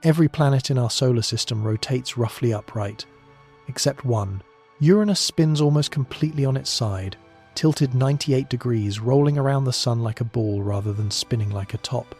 Every planet in our solar system rotates roughly upright, except one. Uranus spins almost completely on its side, tilted 98 degrees, rolling around the sun like a ball rather than spinning like a top.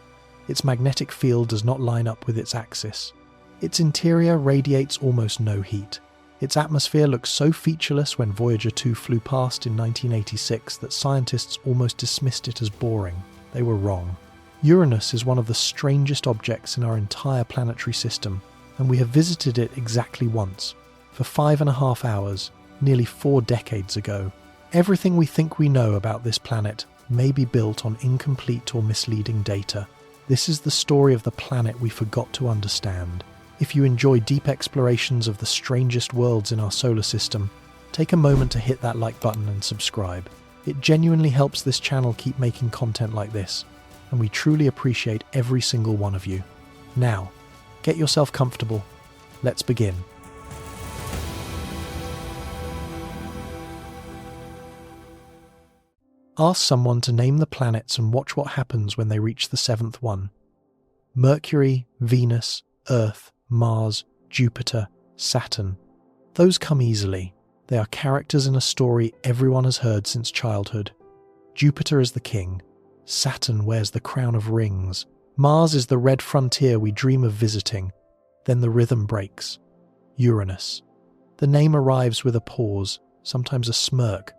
Its magnetic field does not line up with its axis. Its interior radiates almost no heat. Its atmosphere looks so featureless when Voyager 2 flew past in 1986 that scientists almost dismissed it as boring. They were wrong. Uranus is one of the strangest objects in our entire planetary system, and we have visited it exactly once, for 5.5 hours, nearly 4 decades ago. Everything we think we know about this planet may be built on incomplete or misleading data. This is the story of the planet we forgot to understand. If you enjoy deep explorations of the strangest worlds in our solar system, take a moment to hit that like button and subscribe. It genuinely helps this channel keep making content like this, and we truly appreciate every single one of you. Now, get yourself comfortable. Let's begin. Ask someone to name the planets and watch what happens when they reach the 7th one. Mercury, Venus, Earth, Mars, Jupiter, Saturn. Those come easily. They are characters in a story everyone has heard since childhood. Jupiter is the king. Saturn wears the crown of rings. Mars is the red frontier we dream of visiting. Then the rhythm breaks. Uranus. The name arrives with a pause, sometimes a smirk,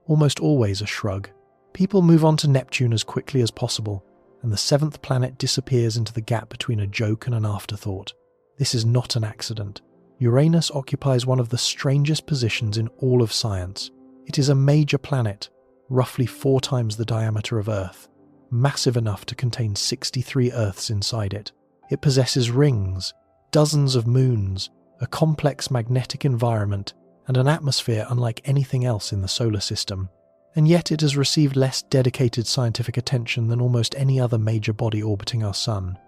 almost always a shrug. People move on to Neptune as quickly as possible, and the 7th planet disappears into the gap between a joke and an afterthought. This is not an accident. Uranus occupies one of the strangest positions in all of science. It is a major planet, roughly 4 times the diameter of Earth, massive enough to contain 63 Earths inside it. It possesses rings, dozens of moons, a complex magnetic environment, and an atmosphere unlike anything else in the solar system. And yet it has received less dedicated scientific attention than almost any other major body orbiting our Sun.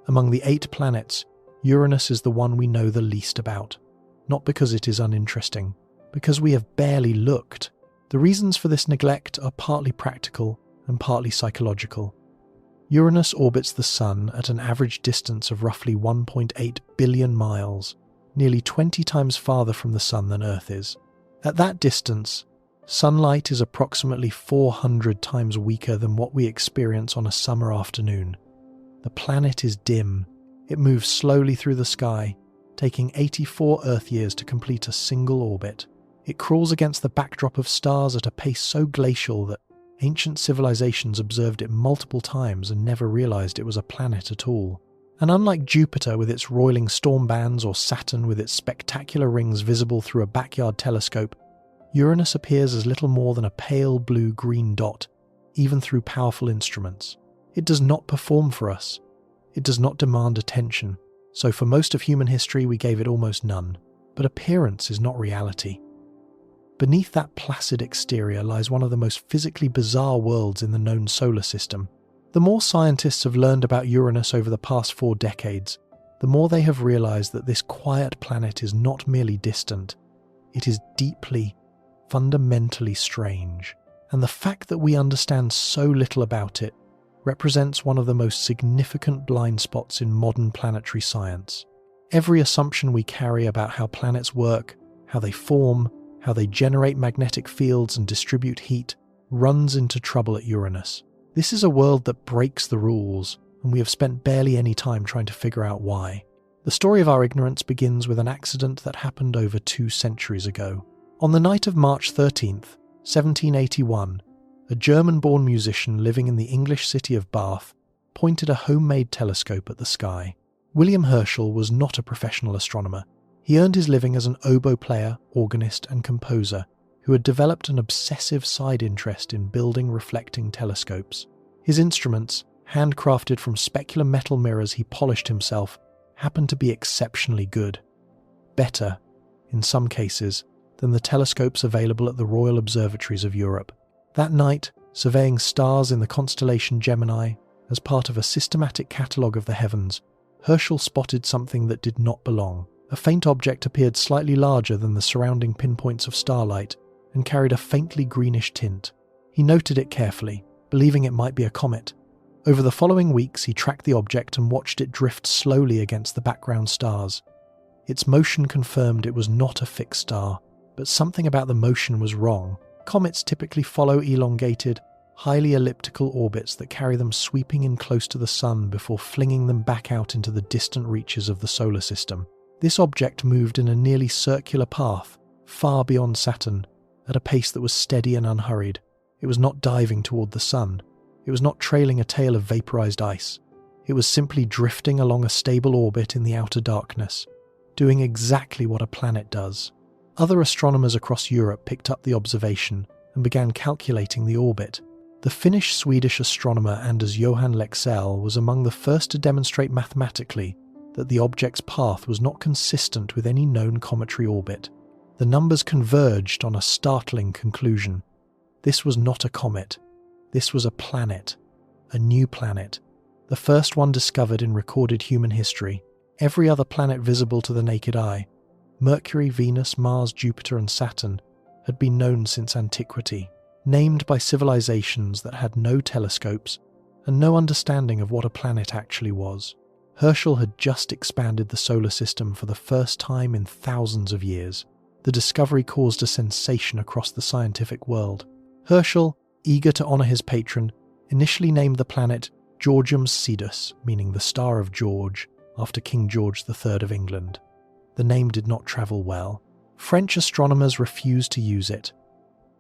Among the 8 planets, Uranus is the one we know the least about. Not because it is uninteresting, because we have barely looked. The reasons for this neglect are partly practical and partly psychological. Uranus orbits the Sun at an average distance of roughly 1.8 billion miles, nearly 20 times farther from the Sun than Earth is. At that distance, sunlight is approximately 400 times weaker than what we experience on a summer afternoon. The planet is dim. It moves slowly through the sky, taking 84 Earth years to complete a single orbit. It crawls against the backdrop of stars at a pace so glacial that ancient civilizations observed it multiple times and never realized it was a planet at all. And unlike Jupiter with its roiling storm bands or Saturn with its spectacular rings visible through a backyard telescope, Uranus appears as little more than a pale blue-green dot, even through powerful instruments. It does not perform for us. It does not demand attention, so for most of human history we gave it almost none. But appearance is not reality. Beneath that placid exterior lies one of the most physically bizarre worlds in the known solar system. The more scientists have learned about Uranus over the past 4 decades, the more they have realized that this quiet planet is not merely distant. It is deeply, fundamentally strange. And the fact that we understand so little about it represents one of the most significant blind spots in modern planetary science. Every assumption we carry about how planets work, how they form, how they generate magnetic fields and distribute heat, runs into trouble at Uranus. This is a world that breaks the rules, and we have spent barely any time trying to figure out why. The story of our ignorance begins with an accident that happened over 2 centuries ago. On the night of March 13th, 1781, a German-born musician living in the English city of Bath pointed a homemade telescope at the sky. William Herschel was not a professional astronomer. He earned his living as an oboe player, organist, and composer who had developed an obsessive side interest in building reflecting telescopes. His instruments, handcrafted from specular metal mirrors he polished himself, happened to be exceptionally good. Better, in some cases, than the telescopes available at the Royal Observatories of Europe. That night, surveying stars in the constellation Gemini as part of a systematic catalogue of the heavens, Herschel spotted something that did not belong. A faint object appeared slightly larger than the surrounding pinpoints of starlight and carried a faintly greenish tint. He noted it carefully, believing it might be a comet. Over the following weeks, he tracked the object and watched it drift slowly against the background stars. Its motion confirmed it was not a fixed star, but something about the motion was wrong. Comets typically follow elongated, highly elliptical orbits that carry them sweeping in close to the Sun before flinging them back out into the distant reaches of the solar system. This object moved in a nearly circular path, far beyond Saturn, at a pace that was steady and unhurried. It was not diving toward the Sun. It was not trailing a tail of vaporized ice. It was simply drifting along a stable orbit in the outer darkness, doing exactly what a planet does. Other astronomers across Europe picked up the observation and began calculating the orbit. The Finnish-Swedish astronomer Anders Johan Lexell was among the first to demonstrate mathematically that the object's path was not consistent with any known cometary orbit. The numbers converged on a startling conclusion. This was not a comet. This was a planet. A new planet. The first one discovered in recorded human history. Every other planet visible to the naked eye, Mercury, Venus, Mars, Jupiter, and Saturn, had been known since antiquity, named by civilizations that had no telescopes and no understanding of what a planet actually was. Herschel had just expanded the solar system for the first time in thousands of years. The discovery caused a sensation across the scientific world. Herschel, eager to honor his patron, initially named the planet Georgium Sidus, meaning the Star of George, after King George III of England. The name did not travel well. French astronomers refused to use it.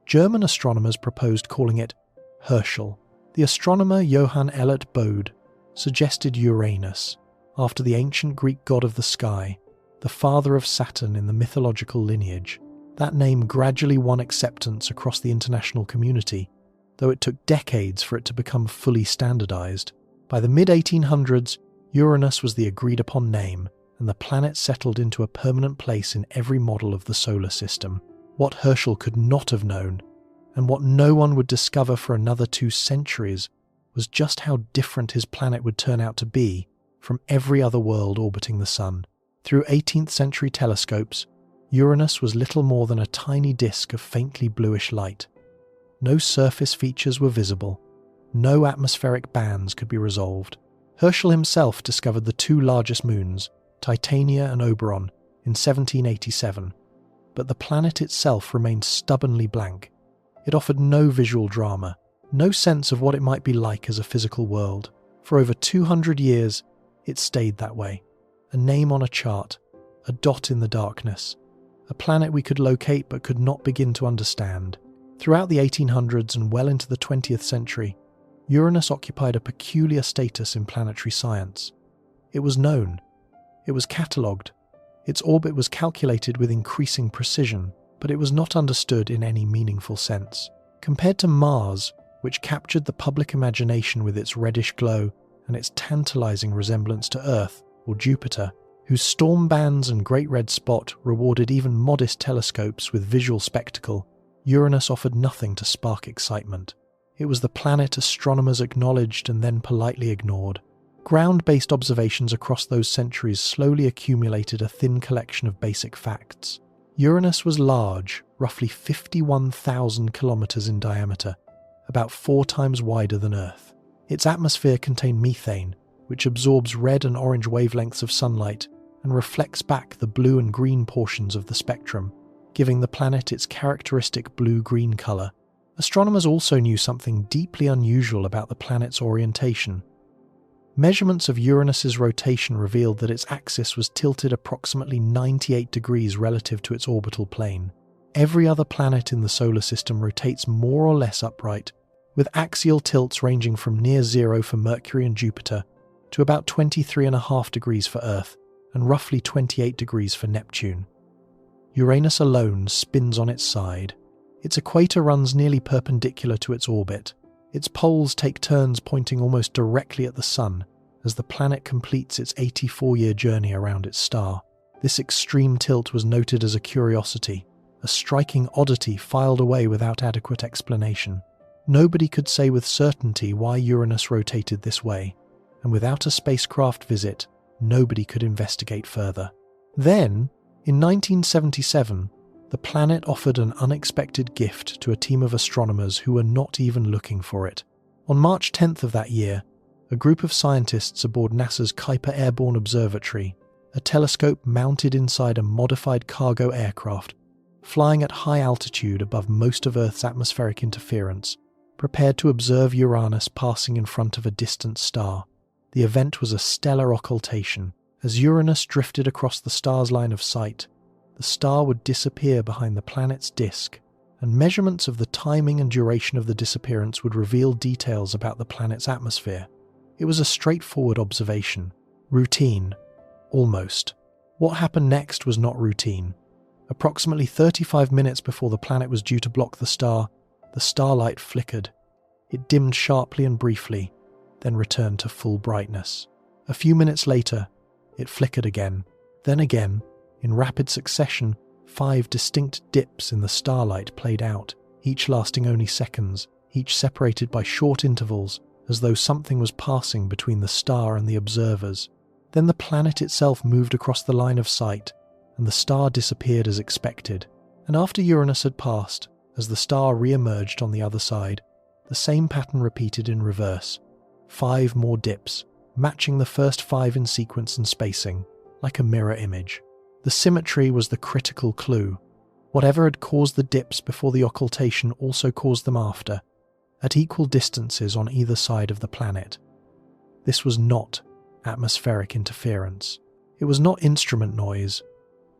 German astronomers proposed calling it Herschel. The astronomer Johann Elert Bode suggested Uranus, after the ancient Greek god of the sky, the father of Saturn in the mythological lineage. That name gradually won acceptance across the international community, though it took decades for it to become fully standardized. By the mid-1800s, Uranus was the agreed-upon name, and the planet settled into a permanent place in every model of the solar system. What Herschel could not have known, and what no one would discover for another 2 centuries, was just how different his planet would turn out to be from every other world orbiting the Sun. Through 18th century telescopes, Uranus was little more than a tiny disk of faintly bluish light. No surface features were visible. No atmospheric bands could be resolved. Herschel himself discovered the 2 largest moons, Titania and Oberon, in 1787, but the planet itself remained stubbornly blank. It offered no visual drama, no sense of what it might be like as a physical world. For over 200 years, it stayed that way. A name on a chart, a dot in the darkness, a planet we could locate but could not begin to understand. Throughout the 1800s and well into the 20th century, Uranus occupied a peculiar status in planetary science. It was known. It was catalogued. Its orbit was calculated with increasing precision, but it was not understood in any meaningful sense. Compared to Mars, which captured the public imagination with its reddish glow and its tantalizing resemblance to Earth, or Jupiter, whose storm bands and great red spot rewarded even modest telescopes with visual spectacle, Uranus offered nothing to spark excitement. It was the planet astronomers acknowledged and then politely ignored. Ground-based observations across those centuries slowly accumulated a thin collection of basic facts. Uranus was large, roughly 51,000 kilometers in diameter, about 4 times wider than Earth. Its atmosphere contained methane, which absorbs red and orange wavelengths of sunlight and reflects back the blue and green portions of the spectrum, giving the planet its characteristic blue-green color. Astronomers also knew something deeply unusual about the planet's orientation. Measurements of Uranus's rotation revealed that its axis was tilted approximately 98 degrees relative to its orbital plane. Every other planet in the solar system rotates more or less upright, with axial tilts ranging from near zero for Mercury and Jupiter to about 23.5 degrees for Earth and roughly 28 degrees for Neptune. Uranus alone spins on its side. Its equator runs nearly perpendicular to its orbit. Its poles take turns pointing almost directly at the Sun as the planet completes its 84-year journey around its star. This extreme tilt was noted as a curiosity, a striking oddity filed away without adequate explanation. Nobody could say with certainty why Uranus rotated this way, and without a spacecraft visit, nobody could investigate further. Then, in 1977, the planet offered an unexpected gift to a team of astronomers who were not even looking for it. On March 10th of that year, a group of scientists aboard NASA's Kuiper Airborne Observatory, a telescope mounted inside a modified cargo aircraft, flying at high altitude above most of Earth's atmospheric interference, prepared to observe Uranus passing in front of a distant star. The event was a stellar occultation. As Uranus drifted across the star's line of sight, the star would disappear behind the planet's disk, and measurements of the timing and duration of the disappearance would reveal details about the planet's atmosphere. It was a straightforward observation. Routine. Almost. What happened next was not routine. Approximately 35 minutes before the planet was due to block the starlight flickered. It dimmed sharply and briefly, then returned to full brightness. A few minutes later, it flickered again. Then again, in rapid succession, 5 distinct dips in the starlight played out, each lasting only seconds, each separated by short intervals, as though something was passing between the star and the observers. Then the planet itself moved across the line of sight, and the star disappeared as expected. And after Uranus had passed, as the star re-emerged on the other side, the same pattern repeated in reverse. 5 more dips, matching the first 5 in sequence and spacing, like a mirror image. The symmetry was the critical clue. Whatever had caused the dips before the occultation also caused them after, at equal distances on either side of the planet. This was not atmospheric interference. It was not instrument noise.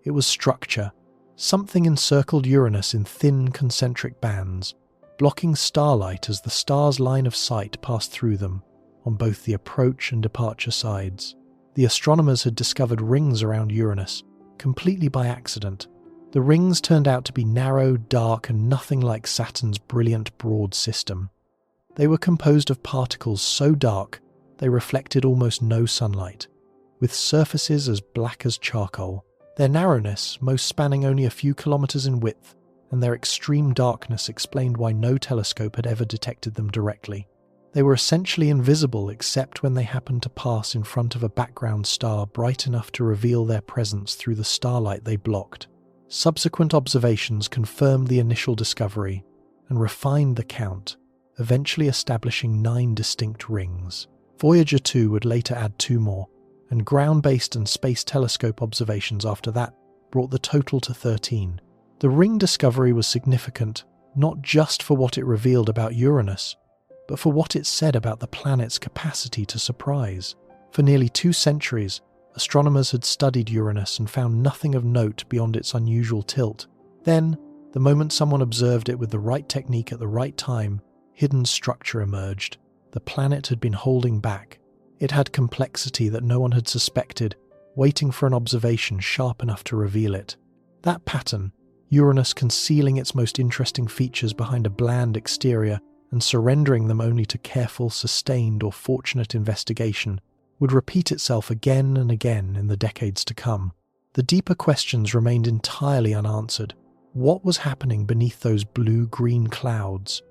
It was structure. Something encircled Uranus in thin concentric bands, blocking starlight as the star's line of sight passed through them, on both the approach and departure sides. The astronomers had discovered rings around Uranus, completely by accident. The rings turned out to be narrow, dark, and nothing like Saturn's brilliant broad system. They were composed of particles so dark they reflected almost no sunlight, with surfaces as black as charcoal. Their narrowness, most spanning only a few kilometers in width, and their extreme darkness explained why no telescope had ever detected them directly. They were essentially invisible except when they happened to pass in front of a background star bright enough to reveal their presence through the starlight they blocked. Subsequent observations confirmed the initial discovery and refined the count, eventually establishing 9 distinct rings. Voyager 2 would later add 2 more, and ground-based and space telescope observations after that brought the total to 13. The ring discovery was significant, not just for what it revealed about Uranus, but for what it said about the planet's capacity to surprise. For nearly 2 centuries, astronomers had studied Uranus and found nothing of note beyond its unusual tilt. Then, the moment someone observed it with the right technique at the right time, hidden structure emerged. The planet had been holding back. It had complexity that no one had suspected, waiting for an observation sharp enough to reveal it. That pattern, Uranus concealing its most interesting features behind a bland exterior and surrendering them only to careful, sustained, or fortunate investigation, would repeat itself again and again in the decades to come. The deeper questions remained entirely unanswered. What was happening beneath those blue-green clouds?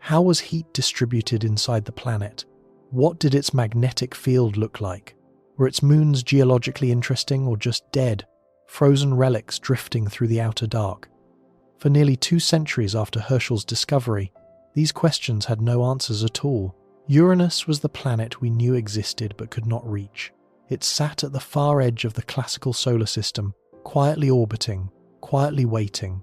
How was heat distributed inside the planet? What did its magnetic field look like? Were its moons geologically interesting or just dead, frozen relics drifting through the outer dark? For nearly 2 centuries after Herschel's discovery, these questions had no answers at all. Uranus was the planet we knew existed but could not reach. It sat at the far edge of the classical solar system, quietly orbiting, quietly waiting,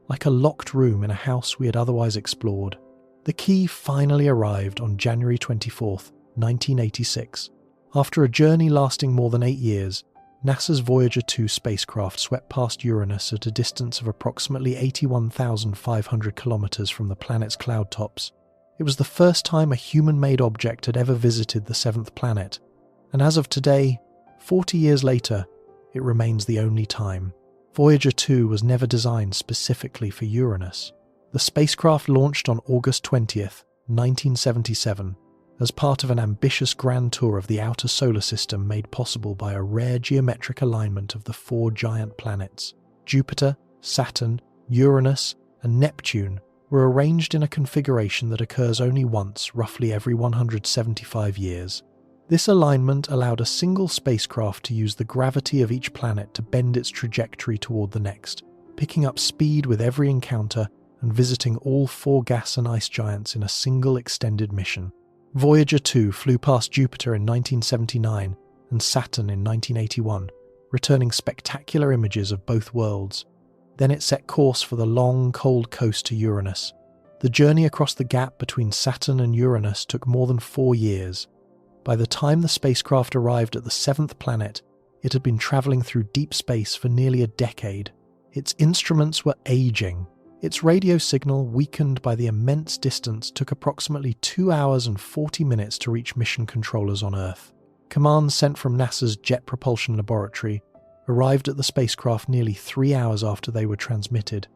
like a locked room in a house we had otherwise explored. The key finally arrived on January 24th, 1986. After a journey lasting more than 8 years, NASA's Voyager 2 spacecraft swept past Uranus at a distance of approximately 81,500 kilometers from the planet's cloud tops. It was the first time a human-made object had ever visited the 7th planet, and as of today, 40 years later, it remains the only time. Voyager 2 was never designed specifically for Uranus. The spacecraft launched on August 20th, 1977, as part of an ambitious grand tour of the outer solar system made possible by a rare geometric alignment of the 4 giant planets. Jupiter, Saturn, Uranus, and Neptune were arranged in a configuration that occurs only once, roughly every 175 years. This alignment allowed a single spacecraft to use the gravity of each planet to bend its trajectory toward the next, picking up speed with every encounter and visiting all 4 gas and ice giants in a single extended mission. Voyager 2 flew past Jupiter in 1979 and Saturn in 1981, returning spectacular images of both worlds. Then it set course for the long, cold coast to Uranus. The journey across the gap between Saturn and Uranus took more than 4 years. By the time the spacecraft arrived at the 7th planet, it had been travelling through deep space for nearly a decade. Its instruments were aging. Its radio signal, weakened by the immense distance, took approximately 2 hours and 40 minutes to reach mission controllers on Earth. Commands sent from NASA's Jet Propulsion Laboratory arrived at the spacecraft nearly 3 hours after they were transmitted,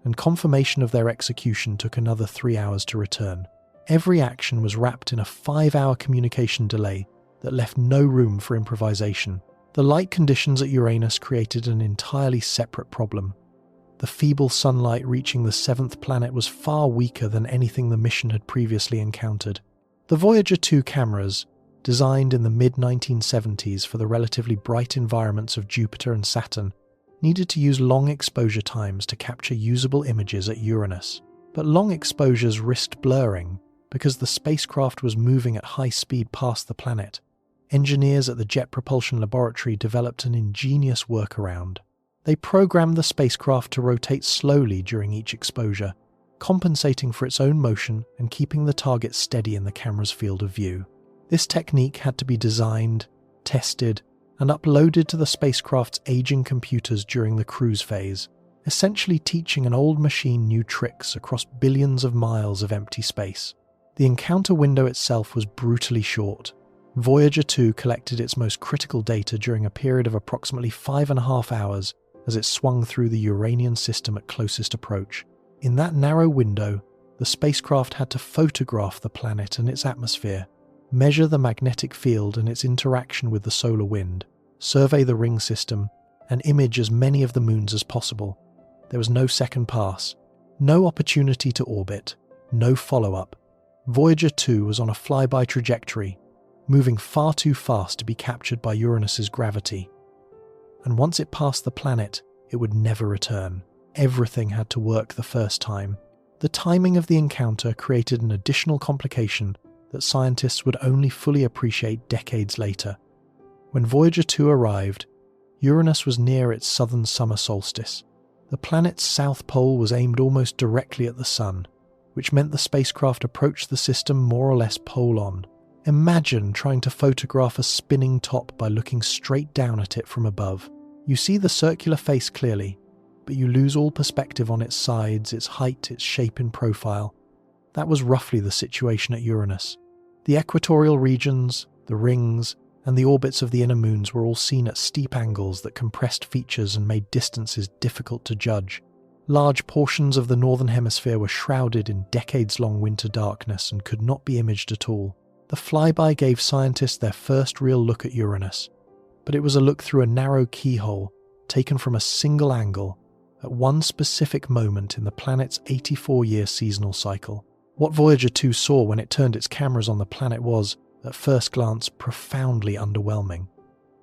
and confirmation of their execution took another 3 hours to return. Every action was wrapped in a 5-hour communication delay that left no room for improvisation. The light conditions at Uranus created an entirely separate problem. The feeble sunlight reaching the 7th planet was far weaker than anything the mission had previously encountered. The Voyager 2 cameras, designed in the mid-1970s for the relatively bright environments of Jupiter and Saturn, needed to use long exposure times to capture usable images at Uranus. But long exposures risked blurring because the spacecraft was moving at high speed past the planet. Engineers at the Jet Propulsion Laboratory developed an ingenious workaround. They programmed the spacecraft to rotate slowly during each exposure, compensating for its own motion and keeping the target steady in the camera's field of view. This technique had to be designed, tested, and uploaded to the spacecraft's aging computers during the cruise phase, essentially teaching an old machine new tricks across billions of miles of empty space. The encounter window itself was brutally short. Voyager 2 collected its most critical data during a period of approximately 5.5 hours as it swung through the Uranian system at closest approach. In that narrow window, the spacecraft had to photograph the planet and its atmosphere, measure the magnetic field and its interaction with the solar wind, survey the ring system, and image as many of the moons as possible. There was no second pass, no opportunity to orbit, no follow-up. Voyager 2 was on a flyby trajectory, moving far too fast to be captured by Uranus's gravity. And once it passed the planet, it would never return. Everything had to work the first time. The timing of the encounter created an additional complication that scientists would only fully appreciate decades later. When Voyager 2 arrived, Uranus was near its southern summer solstice. The planet's south pole was aimed almost directly at the sun, which meant the spacecraft approached the system more or less pole-on. Imagine trying to photograph a spinning top by looking straight down at it from above. You see the circular face clearly, but you lose all perspective on its sides, its height, its shape in profile. That was roughly the situation at Uranus. The equatorial regions, the rings, and the orbits of the inner moons were all seen at steep angles that compressed features and made distances difficult to judge. Large portions of the northern hemisphere were shrouded in decades-long winter darkness and could not be imaged at all. The flyby gave scientists their first real look at Uranus, but it was a look through a narrow keyhole, taken from a single angle, at one specific moment in the planet's 84-year seasonal cycle. What Voyager 2 saw when it turned its cameras on the planet was, at first glance, profoundly underwhelming.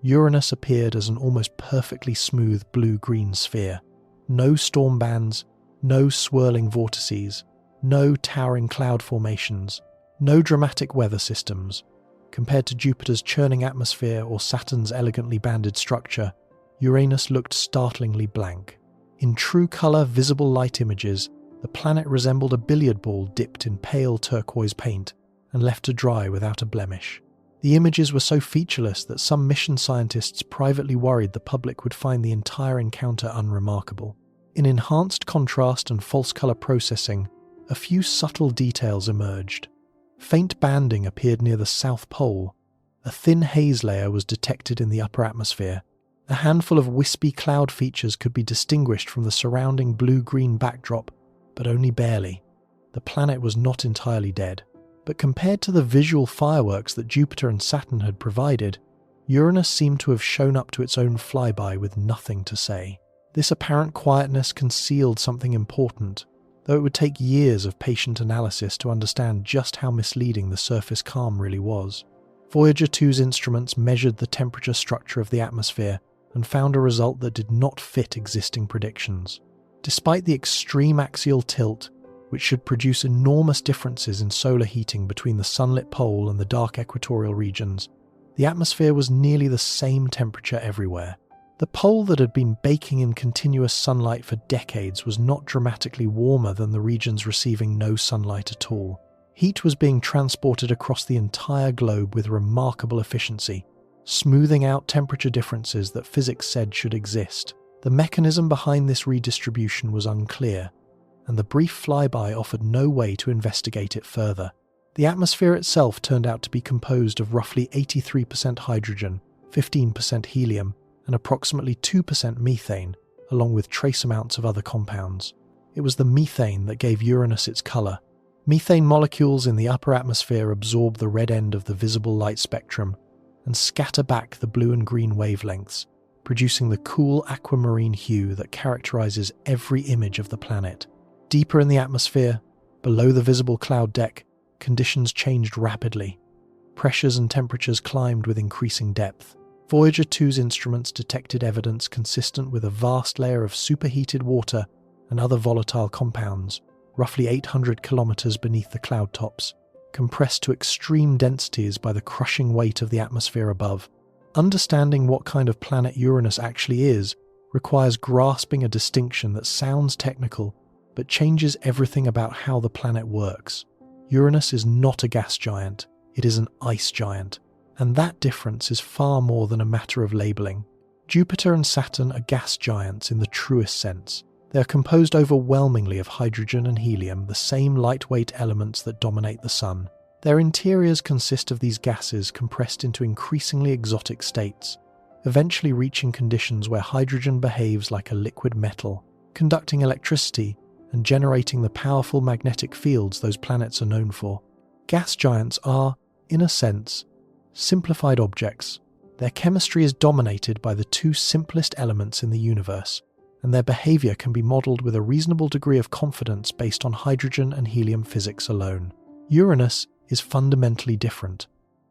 Uranus appeared as an almost perfectly smooth blue-green sphere. No storm bands, no swirling vortices, no towering cloud formations, no dramatic weather systems. Compared to Jupiter's churning atmosphere or Saturn's elegantly banded structure, Uranus looked startlingly blank. In true colour visible light images, the planet resembled a billiard ball dipped in pale turquoise paint and left to dry without a blemish. The images were so featureless that some mission scientists privately worried the public would find the entire encounter unremarkable. In enhanced contrast and false colour processing, a few subtle details emerged. Faint banding appeared near the South Pole. A thin haze layer was detected in the upper atmosphere. A handful of wispy cloud features could be distinguished from the surrounding blue-green backdrop, but only barely. The planet was not entirely dead. But compared to the visual fireworks that Jupiter and Saturn had provided, Uranus seemed to have shown up to its own flyby with nothing to say. This apparent quietness concealed something important, though it would take years of patient analysis to understand just how misleading the surface calm really was. Voyager 2's instruments measured the temperature structure of the atmosphere and found a result that did not fit existing predictions. Despite the extreme axial tilt, which should produce enormous differences in solar heating between the sunlit pole and the dark equatorial regions. The atmosphere was nearly the same temperature everywhere. The pole that had been baking in continuous sunlight for decades was not dramatically warmer than the regions receiving no sunlight at all. Heat was being transported across the entire globe with remarkable efficiency, smoothing out temperature differences that physics said should exist. The mechanism behind this redistribution was unclear, and the brief flyby offered no way to investigate it further. The atmosphere itself turned out to be composed of roughly 83% hydrogen, 15% helium, and approximately 2% methane, along with trace amounts of other compounds. It was the methane that gave Uranus its colour. Methane molecules in the upper atmosphere absorb the red end of the visible light spectrum and scatter back the blue and green wavelengths, producing the cool aquamarine hue that characterises every image of the planet. Deeper in the atmosphere, below the visible cloud deck, conditions changed rapidly. Pressures and temperatures climbed with increasing depth. Voyager 2's instruments detected evidence consistent with a vast layer of superheated water and other volatile compounds, roughly 800 kilometers beneath the cloud tops, compressed to extreme densities by the crushing weight of the atmosphere above. Understanding what kind of planet Uranus actually is requires grasping a distinction that sounds technical but changes everything about how the planet works. Uranus is not a gas giant, it is an ice giant, and that difference is far more than a matter of labeling. Jupiter and Saturn are gas giants in the truest sense. They are composed overwhelmingly of hydrogen and helium, the same lightweight elements that dominate the Sun. Their interiors consist of these gases compressed into increasingly exotic states, eventually reaching conditions where hydrogen behaves like a liquid metal, conducting electricity and generating the powerful magnetic fields those planets are known for. Gas giants are, in a sense, simplified objects. Their chemistry is dominated by the two simplest elements in the universe, and their behavior can be modeled with a reasonable degree of confidence based on hydrogen and helium physics alone. Uranus is fundamentally different.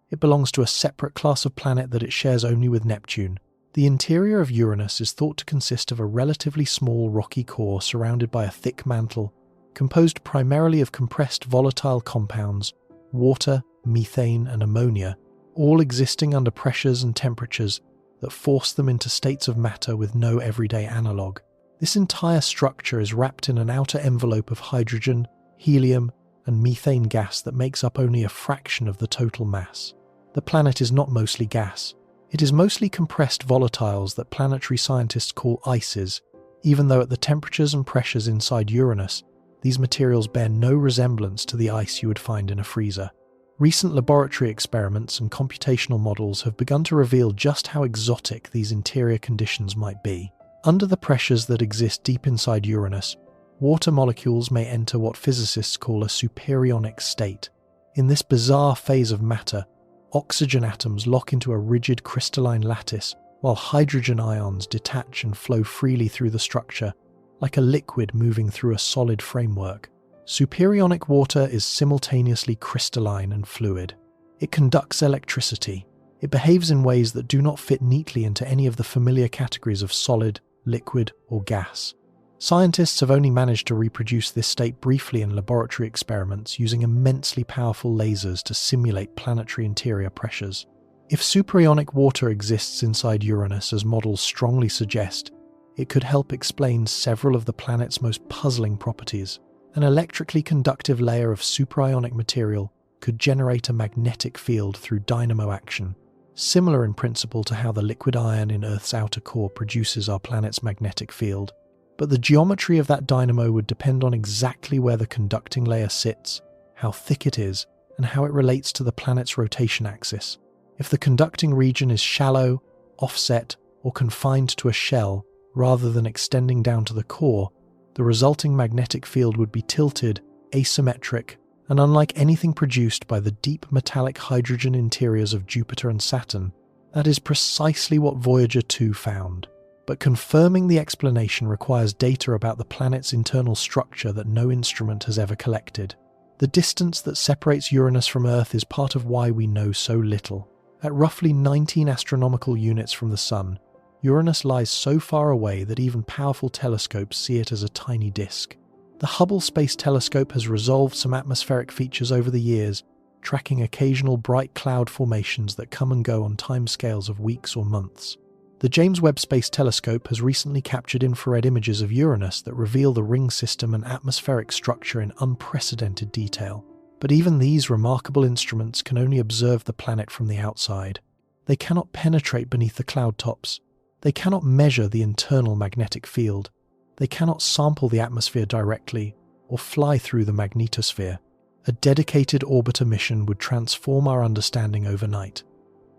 It belongs to a separate class of planet that it shares only with Neptune. The interior of Uranus is thought to consist of a relatively small rocky core surrounded by a thick mantle, composed primarily of compressed volatile compounds, water, methane, and ammonia, all existing under pressures and temperatures that force them into states of matter with no everyday analogue. This entire structure is wrapped in an outer envelope of hydrogen, helium, and methane gas that makes up only a fraction of the total mass. The planet is not mostly gas. It is mostly compressed volatiles that planetary scientists call ices, even though at the temperatures and pressures inside Uranus, these materials bear no resemblance to the ice you would find in a freezer. Recent laboratory experiments and computational models have begun to reveal just how exotic these interior conditions might be. Under the pressures that exist deep inside Uranus, water molecules may enter what physicists call a superionic state. In this bizarre phase of matter, oxygen atoms lock into a rigid crystalline lattice, while hydrogen ions detach and flow freely through the structure, like a liquid moving through a solid framework. Superionic water is simultaneously crystalline and fluid. It conducts electricity. It behaves in ways that do not fit neatly into any of the familiar categories of solid, liquid, or gas. Scientists have only managed to reproduce this state briefly in laboratory experiments using immensely powerful lasers to simulate planetary interior pressures. If superionic water exists inside Uranus, as models strongly suggest, it could help explain several of the planet's most puzzling properties. An electrically conductive layer of superionic material could generate a magnetic field through dynamo action, similar in principle to how the liquid iron in Earth's outer core produces our planet's magnetic field. But the geometry of that dynamo would depend on exactly where the conducting layer sits, how thick it is, and how it relates to the planet's rotation axis. If the conducting region is shallow, offset, or confined to a shell, rather than extending down to the core, the resulting magnetic field would be tilted, asymmetric, and unlike anything produced by the deep metallic hydrogen interiors of Jupiter and Saturn. That is precisely what Voyager 2 found. But confirming the explanation requires data about the planet's internal structure that no instrument has ever collected. The distance that separates Uranus from Earth is part of why we know so little. At roughly 19 astronomical units from the Sun, Uranus lies so far away that even powerful telescopes see it as a tiny disk. The Hubble Space Telescope has resolved some atmospheric features over the years, tracking occasional bright cloud formations that come and go on timescales of weeks or months. The James Webb Space Telescope has recently captured infrared images of Uranus that reveal the ring system and atmospheric structure in unprecedented detail. But even these remarkable instruments can only observe the planet from the outside. They cannot penetrate beneath the cloud tops. They cannot measure the internal magnetic field. They cannot sample the atmosphere directly or fly through the magnetosphere. A dedicated orbiter mission would transform our understanding overnight.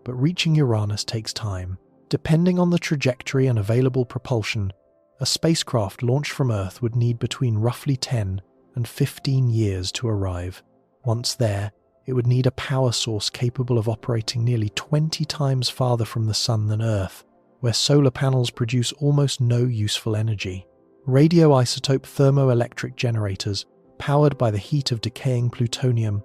But reaching Uranus takes time. Depending on the trajectory and available propulsion, a spacecraft launched from Earth would need between roughly 10 and 15 years to arrive. Once there, it would need a power source capable of operating nearly 20 times farther from the Sun than Earth, where solar panels produce almost no useful energy. Radioisotope thermoelectric generators, powered by the heat of decaying plutonium,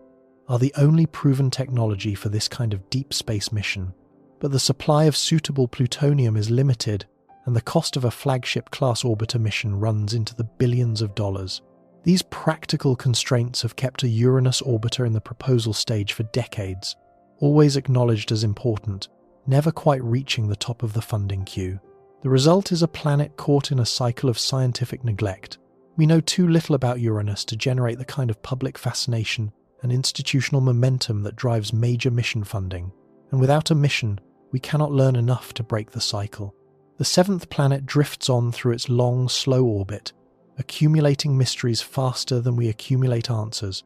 are the only proven technology for this kind of deep space mission. But the supply of suitable plutonium is limited, and the cost of a flagship-class orbiter mission runs into the billions of dollars. These practical constraints have kept a Uranus orbiter in the proposal stage for decades, always acknowledged as important, never quite reaching the top of the funding queue. The result is a planet caught in a cycle of scientific neglect. We know too little about Uranus to generate the kind of public fascination and institutional momentum that drives major mission funding. And without a mission, we cannot learn enough to break the cycle. The seventh planet drifts on through its long, slow orbit, accumulating mysteries faster than we accumulate answers.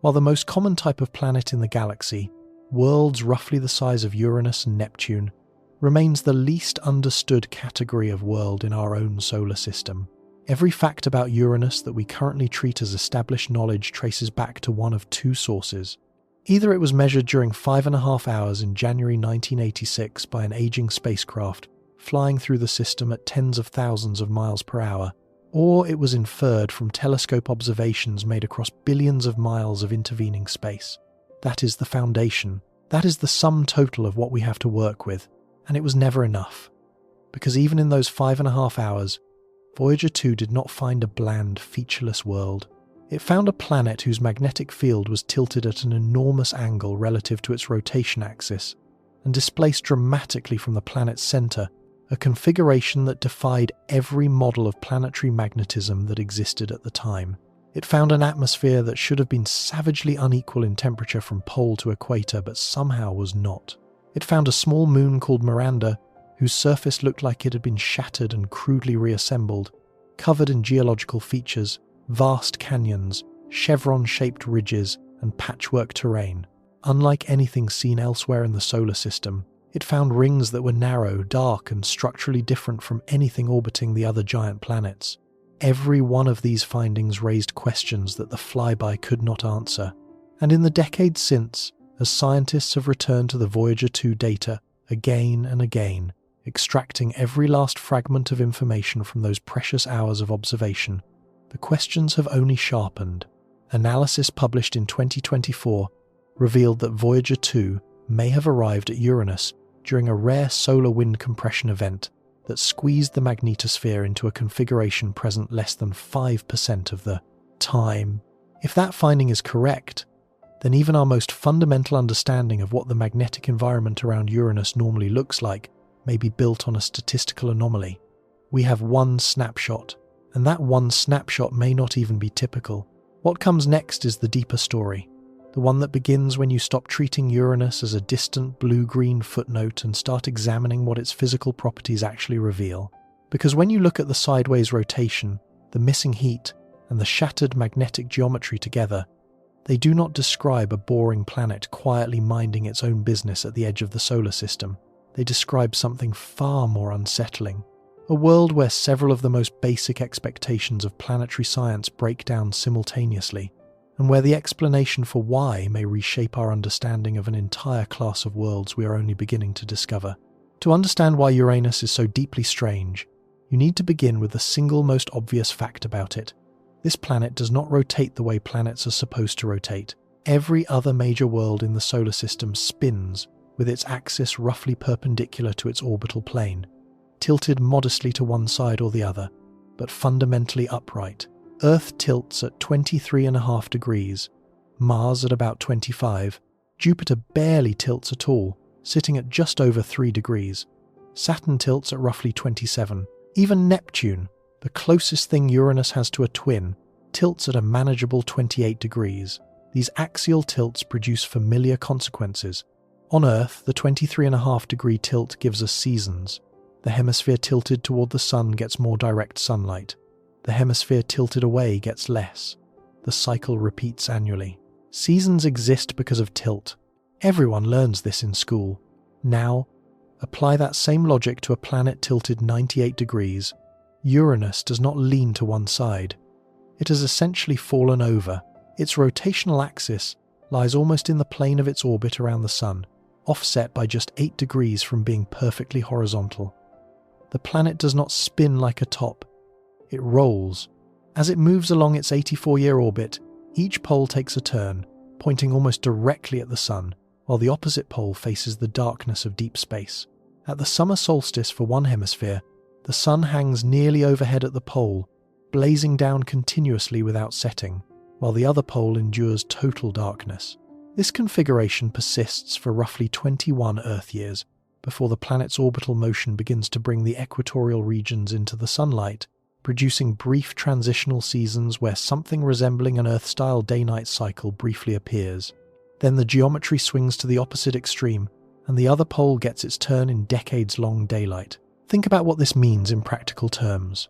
While the most common type of planet in the galaxy, worlds roughly the size of Uranus and Neptune, remains the least understood category of world in our own solar system. Every fact about Uranus that we currently treat as established knowledge traces back to one of two sources. Either it was measured during 5.5 hours in January 1986 by an aging spacecraft flying through the system at tens of thousands of miles per hour, or it was inferred from telescope observations made across billions of miles of intervening space. That is the foundation. That is the sum total of what we have to work with, and it was never enough. Because even in those 5.5 hours, Voyager 2 did not find a bland, featureless world. It found a planet whose magnetic field was tilted at an enormous angle relative to its rotation axis, and displaced dramatically from the planet's center, a configuration that defied every model of planetary magnetism that existed at the time. It found an atmosphere that should have been savagely unequal in temperature from pole to equator, but somehow was not. It found a small moon called Miranda, whose surface looked like it had been shattered and crudely reassembled, covered in geological features, vast canyons, chevron-shaped ridges, and patchwork terrain. Unlike anything seen elsewhere in the solar system, it found rings that were narrow, dark, and structurally different from anything orbiting the other giant planets. Every one of these findings raised questions that the flyby could not answer. And in the decades since, as scientists have returned to the Voyager 2 data again and again, extracting every last fragment of information from those precious hours of observation, the questions have only sharpened. Analysis published in 2024 revealed that Voyager 2 may have arrived at Uranus during a rare solar wind compression event that squeezed the magnetosphere into a configuration present less than 5% of the time. If that finding is correct, then even our most fundamental understanding of what the magnetic environment around Uranus normally looks like may be built on a statistical anomaly. We have one snapshot, and that one snapshot may not even be typical. What comes next is the deeper story, the one that begins when you stop treating Uranus as a distant blue-green footnote and start examining what its physical properties actually reveal. Because when you look at the sideways rotation, the missing heat, and the shattered magnetic geometry together, they do not describe a boring planet quietly minding its own business at the edge of the solar system. They describe something far more unsettling. A world where several of the most basic expectations of planetary science break down simultaneously, and where the explanation for why may reshape our understanding of an entire class of worlds we are only beginning to discover. To understand why Uranus is so deeply strange, you need to begin with the single most obvious fact about it. This planet does not rotate the way planets are supposed to rotate. Every other major world in the solar system spins, with its axis roughly perpendicular to its orbital plane, tilted modestly to one side or the other, but fundamentally upright. Earth tilts at 23.5 degrees, Mars at about 25, Jupiter barely tilts at all, sitting at just over 3 degrees. Saturn tilts at roughly 27. Even Neptune, the closest thing Uranus has to a twin, tilts at a manageable 28 degrees. These axial tilts produce familiar consequences. On Earth, the 23.5 degree tilt gives us seasons. The hemisphere tilted toward the sun gets more direct sunlight. The hemisphere tilted away gets less. The cycle repeats annually. Seasons exist because of tilt. Everyone learns this in school. Now, apply that same logic to a planet tilted 98 degrees. Uranus does not lean to one side. It has essentially fallen over. Its rotational axis lies almost in the plane of its orbit around the Sun, offset by just 8 degrees from being perfectly horizontal. The planet does not spin like a top. It rolls. As it moves along its 84-year orbit, each pole takes a turn, pointing almost directly at the Sun, while the opposite pole faces the darkness of deep space. At the summer solstice for one hemisphere, the Sun hangs nearly overhead at the pole, blazing down continuously without setting, while the other pole endures total darkness. This configuration persists for roughly 21 Earth years, before the planet's orbital motion begins to bring the equatorial regions into the sunlight, producing brief transitional seasons where something resembling an Earth-style day-night cycle briefly appears. Then the geometry swings to the opposite extreme, and the other pole gets its turn in decades-long daylight. Think about what this means in practical terms.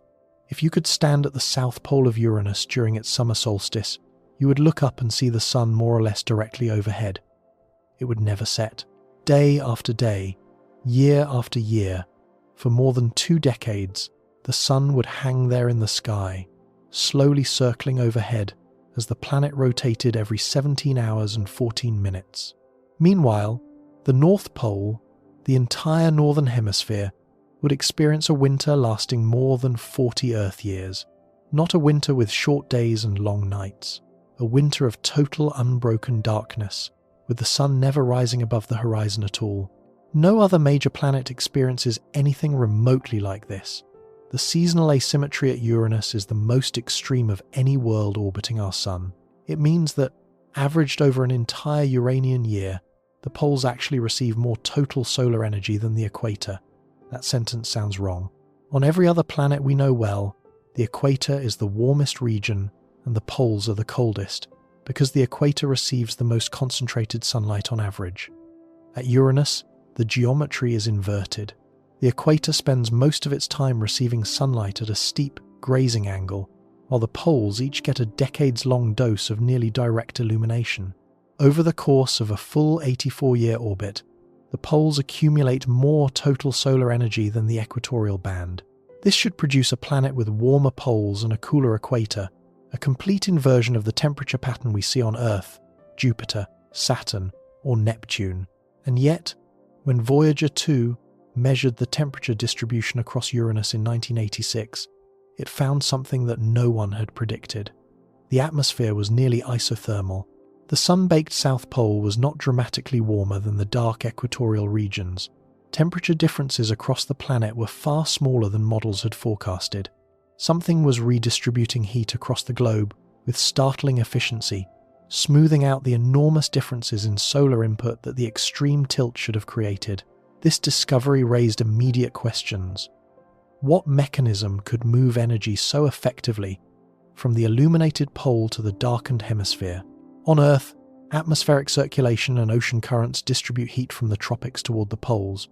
If you could stand at the south pole of Uranus during its summer solstice, you would look up and see the sun more or less directly overhead. It would never set. Day after day, year after year, for more than 2 decades, the sun would hang there in the sky, slowly circling overhead as the planet rotated every 17 hours and 14 minutes. Meanwhile, the North Pole, the entire northern hemisphere, would experience a winter lasting more than 40 Earth years. Not a winter with short days and long nights. A winter of total unbroken darkness, with the sun never rising above the horizon at all. No other major planet experiences anything remotely like this. The seasonal asymmetry at Uranus is the most extreme of any world orbiting our sun. It means that, averaged over an entire Uranian year, the poles actually receive more total solar energy than the equator. That sentence sounds wrong. On every other planet we know well, the equator is the warmest region and the poles are the coldest, because the equator receives the most concentrated sunlight on average. At Uranus, the geometry is inverted. The equator spends most of its time receiving sunlight at a steep, grazing angle, while the poles each get a decades-long dose of nearly direct illumination. Over the course of a full 84-year orbit, the poles accumulate more total solar energy than the equatorial band. This should produce a planet with warmer poles and a cooler equator, a complete inversion of the temperature pattern we see on Earth, Jupiter, Saturn, or Neptune. And yet, when Voyager 2 measured the temperature distribution across Uranus in 1986, it found something that no one had predicted. The atmosphere was nearly isothermal. The sun-baked South Pole was not dramatically warmer than the dark equatorial regions. Temperature differences across the planet were far smaller than models had forecasted. Something was redistributing heat across the globe with startling efficiency, smoothing out the enormous differences in solar input that the extreme tilt should have created. This discovery raised immediate questions. What mechanism could move energy so effectively from the illuminated pole to the darkened hemisphere? On Earth, atmospheric circulation and ocean currents distribute heat from the tropics toward the poles,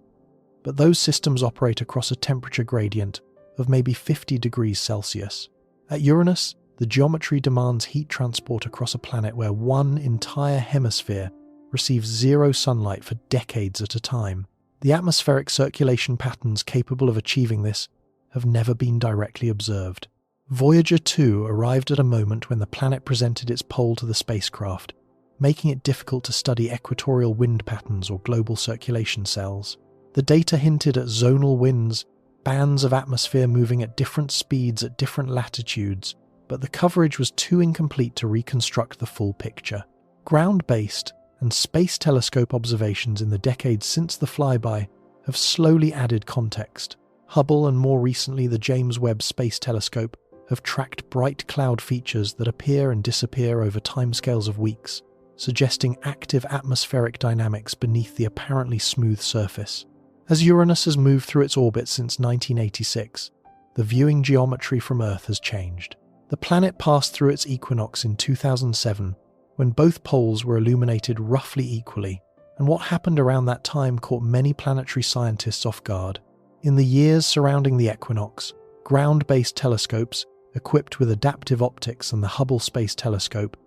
but those systems operate across a temperature gradient of maybe 50 degrees Celsius. At Uranus, the geometry demands heat transport across a planet where one entire hemisphere receives zero sunlight for decades at a time. The atmospheric circulation patterns capable of achieving this have never been directly observed. Voyager 2 arrived at a moment when the planet presented its pole to the spacecraft, making it difficult to study equatorial wind patterns or global circulation cells. The data hinted at zonal winds, bands of atmosphere moving at different speeds at different latitudes, but the coverage was too incomplete to reconstruct the full picture. Ground-based and space telescope observations in the decades since the flyby have slowly added context. Hubble and more recently the James Webb Space Telescope have tracked bright cloud features that appear and disappear over timescales of weeks, suggesting active atmospheric dynamics beneath the apparently smooth surface. As Uranus has moved through its orbit since 1986, the viewing geometry from Earth has changed. The planet passed through its equinox in 2007, when both poles were illuminated roughly equally, and what happened around that time caught many planetary scientists off guard. In the years surrounding the equinox, ground-based telescopes, equipped with adaptive optics and the Hubble Space Telescope,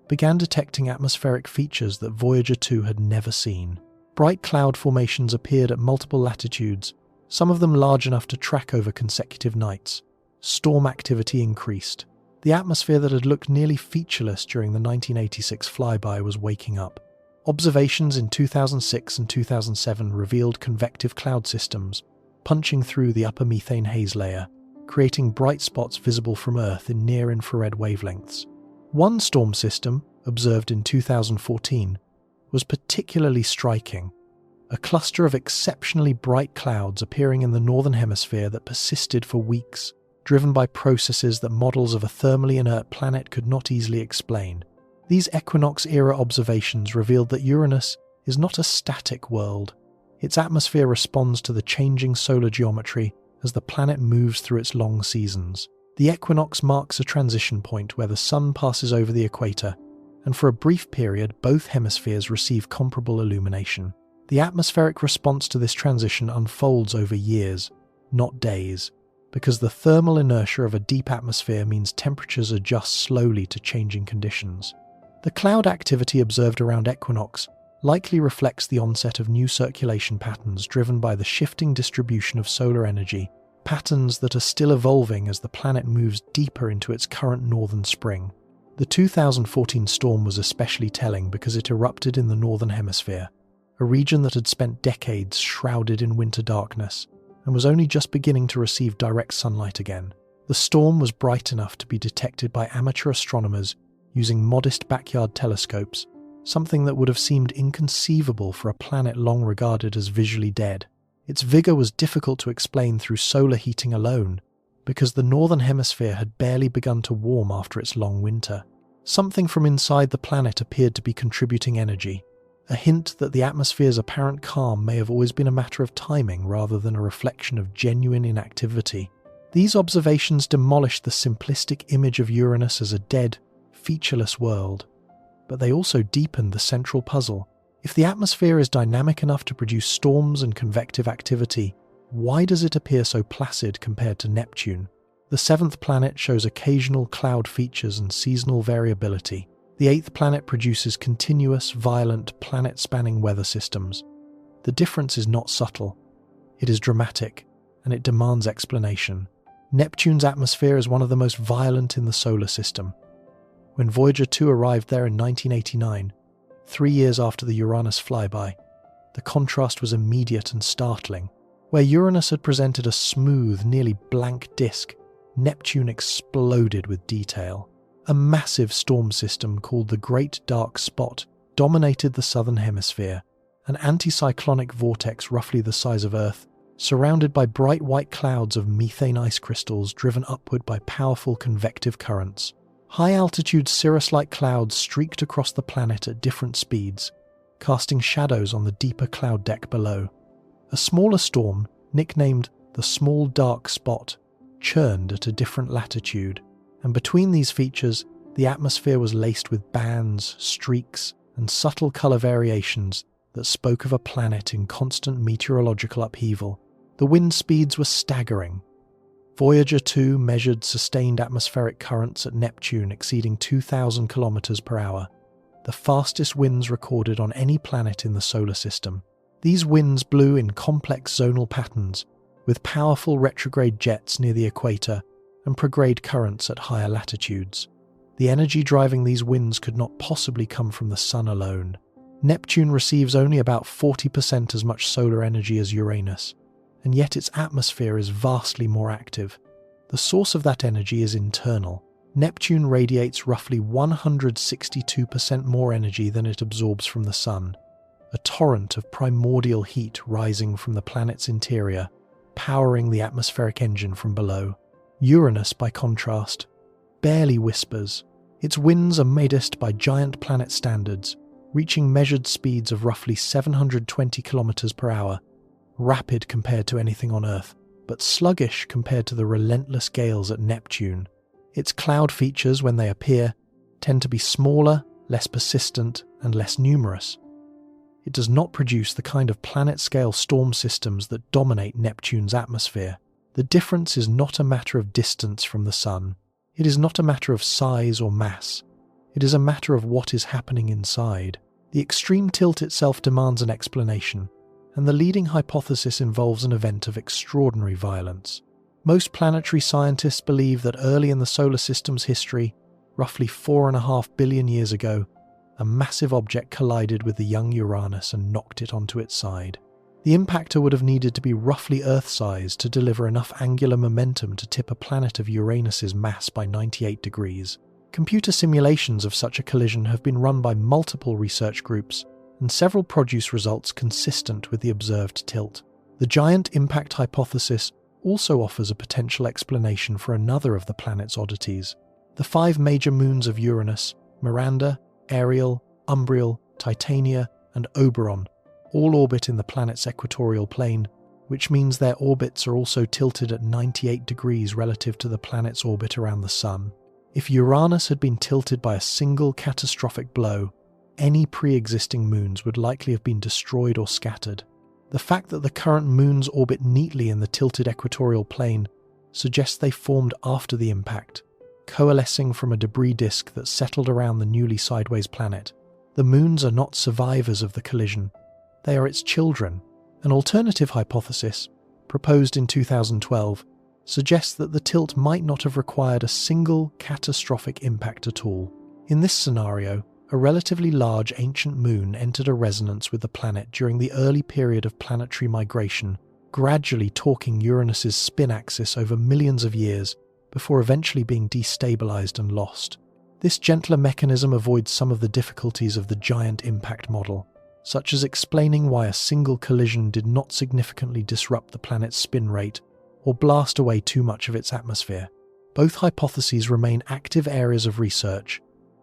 began detecting atmospheric features that Voyager 2 had never seen. Bright cloud formations appeared at multiple latitudes, some of them large enough to track over consecutive nights. Storm activity increased. The atmosphere that had looked nearly featureless during the 1986 flyby was waking up. Observations in 2006 and 2007 revealed convective cloud systems, punching through the upper methane haze layer, creating bright spots visible from Earth in near-infrared wavelengths. One storm system, observed in 2014, was particularly striking. A cluster of exceptionally bright clouds appearing in the northern hemisphere that persisted for weeks, driven by processes that models of a thermally inert planet could not easily explain. These equinox-era observations revealed that Uranus is not a static world. Its atmosphere responds to the changing solar geometry as the planet moves through its long seasons. The equinox marks a transition point where the sun passes over the equator, and for a brief period both hemispheres receive comparable illumination. The atmospheric response to this transition unfolds over years, not days, because the thermal inertia of a deep atmosphere means temperatures adjust slowly to changing conditions. The cloud activity observed around equinox likely reflects the onset of new circulation patterns driven by the shifting distribution of solar energy, patterns that are still evolving as the planet moves deeper into its current northern spring. The 2014 storm was especially telling because it erupted in the northern hemisphere, a region that had spent decades shrouded in winter darkness and was only just beginning to receive direct sunlight again. The storm was bright enough to be detected by amateur astronomers using modest backyard telescopes, something that would have seemed inconceivable for a planet long regarded as visually dead. Its vigor was difficult to explain through solar heating alone, because the northern hemisphere had barely begun to warm after its long winter. Something from inside the planet appeared to be contributing energy, a hint that the atmosphere's apparent calm may have always been a matter of timing rather than a reflection of genuine inactivity. These observations demolished the simplistic image of Uranus as a dead, featureless world, but they also deepened the central puzzle. If the atmosphere is dynamic enough to produce storms and convective activity, why does it appear so placid compared to Neptune? The seventh planet shows occasional cloud features and seasonal variability. The eighth planet produces continuous, violent, planet-spanning weather systems. The difference is not subtle. It is dramatic, and it demands explanation. Neptune's atmosphere is one of the most violent in the solar system. When Voyager 2 arrived there in 1989, 3 years after the Uranus flyby, the contrast was immediate and startling. Where Uranus had presented a smooth, nearly blank disk, Neptune exploded with detail. A massive storm system called the Great Dark Spot dominated the southern hemisphere, an anticyclonic vortex roughly the size of Earth, surrounded by bright white clouds of methane ice crystals driven upward by powerful convective currents. High-altitude cirrus-like clouds streaked across the planet at different speeds, casting shadows on the deeper cloud deck below. A smaller storm, nicknamed the Small Dark Spot, churned at a different latitude, and between these features, the atmosphere was laced with bands, streaks, and subtle colour variations that spoke of a planet in constant meteorological upheaval. The wind speeds were staggering. Voyager 2 measured sustained atmospheric currents at Neptune exceeding 2,000 kilometers per hour, the fastest winds recorded on any planet in the solar system. These winds blew in complex zonal patterns, with powerful retrograde jets near the equator and prograde currents at higher latitudes. The energy driving these winds could not possibly come from the sun alone. Neptune receives only about 40% as much solar energy as Uranus, and yet its atmosphere is vastly more active. The source of that energy is internal. Neptune radiates roughly 162% more energy than it absorbs from the sun, a torrent of primordial heat rising from the planet's interior, powering the atmospheric engine from below. Uranus, by contrast, barely whispers. Its winds are modest by giant planet standards, reaching measured speeds of roughly 720 kilometers per hour, rapid compared to anything on Earth, but sluggish compared to the relentless gales at Neptune. Its cloud features, when they appear, tend to be smaller, less persistent, and less numerous. It does not produce the kind of planet-scale storm systems that dominate Neptune's atmosphere. The difference is not a matter of distance from the Sun. It is not a matter of size or mass. It is a matter of what is happening inside. The extreme tilt itself demands an explanation, and the leading hypothesis involves an event of extraordinary violence. Most planetary scientists believe that early in the solar system's history, roughly 4.5 billion years ago, a massive object collided with the young Uranus and knocked it onto its side. The impactor would have needed to be roughly Earth-sized to deliver enough angular momentum to tip a planet of Uranus's mass by 98 degrees. Computer simulations of such a collision have been run by multiple research groups, and several produce results consistent with the observed tilt. The giant impact hypothesis also offers a potential explanation for another of the planet's oddities. The 5 major moons of Uranus, Miranda, Ariel, Umbriel, Titania, and Oberon, all orbit in the planet's equatorial plane, which means their orbits are also tilted at 98 degrees relative to the planet's orbit around the Sun. If Uranus had been tilted by a single catastrophic blow, any pre-existing moons would likely have been destroyed or scattered. The fact that the current moons orbit neatly in the tilted equatorial plane suggests they formed after the impact, coalescing from a debris disk that settled around the newly sideways planet. The moons are not survivors of the collision, they are its children. An alternative hypothesis, proposed in 2012, suggests that the tilt might not have required a single catastrophic impact at all. In this scenario, a relatively large ancient moon entered a resonance with the planet during the early period of planetary migration, gradually torquing Uranus's spin axis over millions of years before eventually being destabilized and lost. This gentler mechanism avoids some of the difficulties of the giant impact model, such as explaining why a single collision did not significantly disrupt the planet's spin rate or blast away too much of its atmosphere. Both hypotheses remain active areas of research,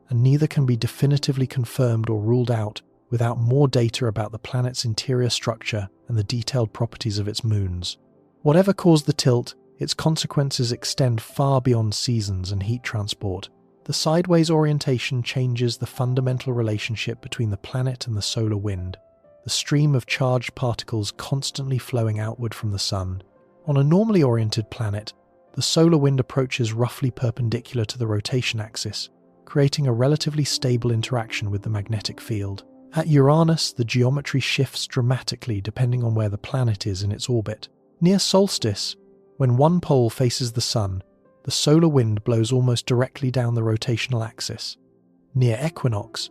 and neither can be definitively confirmed or ruled out without more data about the planet's interior structure and the detailed properties of its moons. Whatever caused the tilt, its consequences extend far beyond seasons and heat transport. The sideways orientation changes the fundamental relationship between the planet and the solar wind, the stream of charged particles constantly flowing outward from the Sun. On a normally oriented planet, the solar wind approaches roughly perpendicular to the rotation axis, creating a relatively stable interaction with the magnetic field. At Uranus, the geometry shifts dramatically depending on where the planet is in its orbit. Near solstice, when one pole faces the Sun, the solar wind blows almost directly down the rotational axis. Near equinox,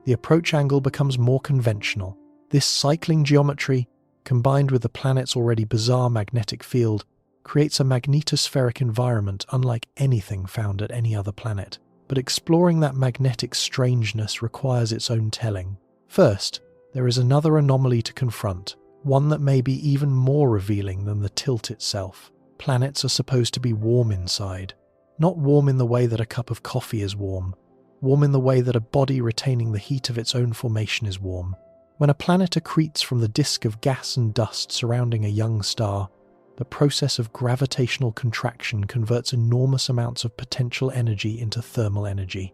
the approach angle becomes more conventional. This cycling geometry, combined with the planet's already bizarre magnetic field, creates a magnetospheric environment unlike anything found at any other planet. But exploring that magnetic strangeness requires its own telling. First, there is another anomaly to confront, one that may be even more revealing than the tilt itself. Planets are supposed to be warm inside. Not warm in the way that a cup of coffee is warm in the way that a body retaining the heat of its own formation is warm. When a planet accretes from the disk of gas and dust surrounding a young star, the process of gravitational contraction converts enormous amounts of potential energy into thermal energy.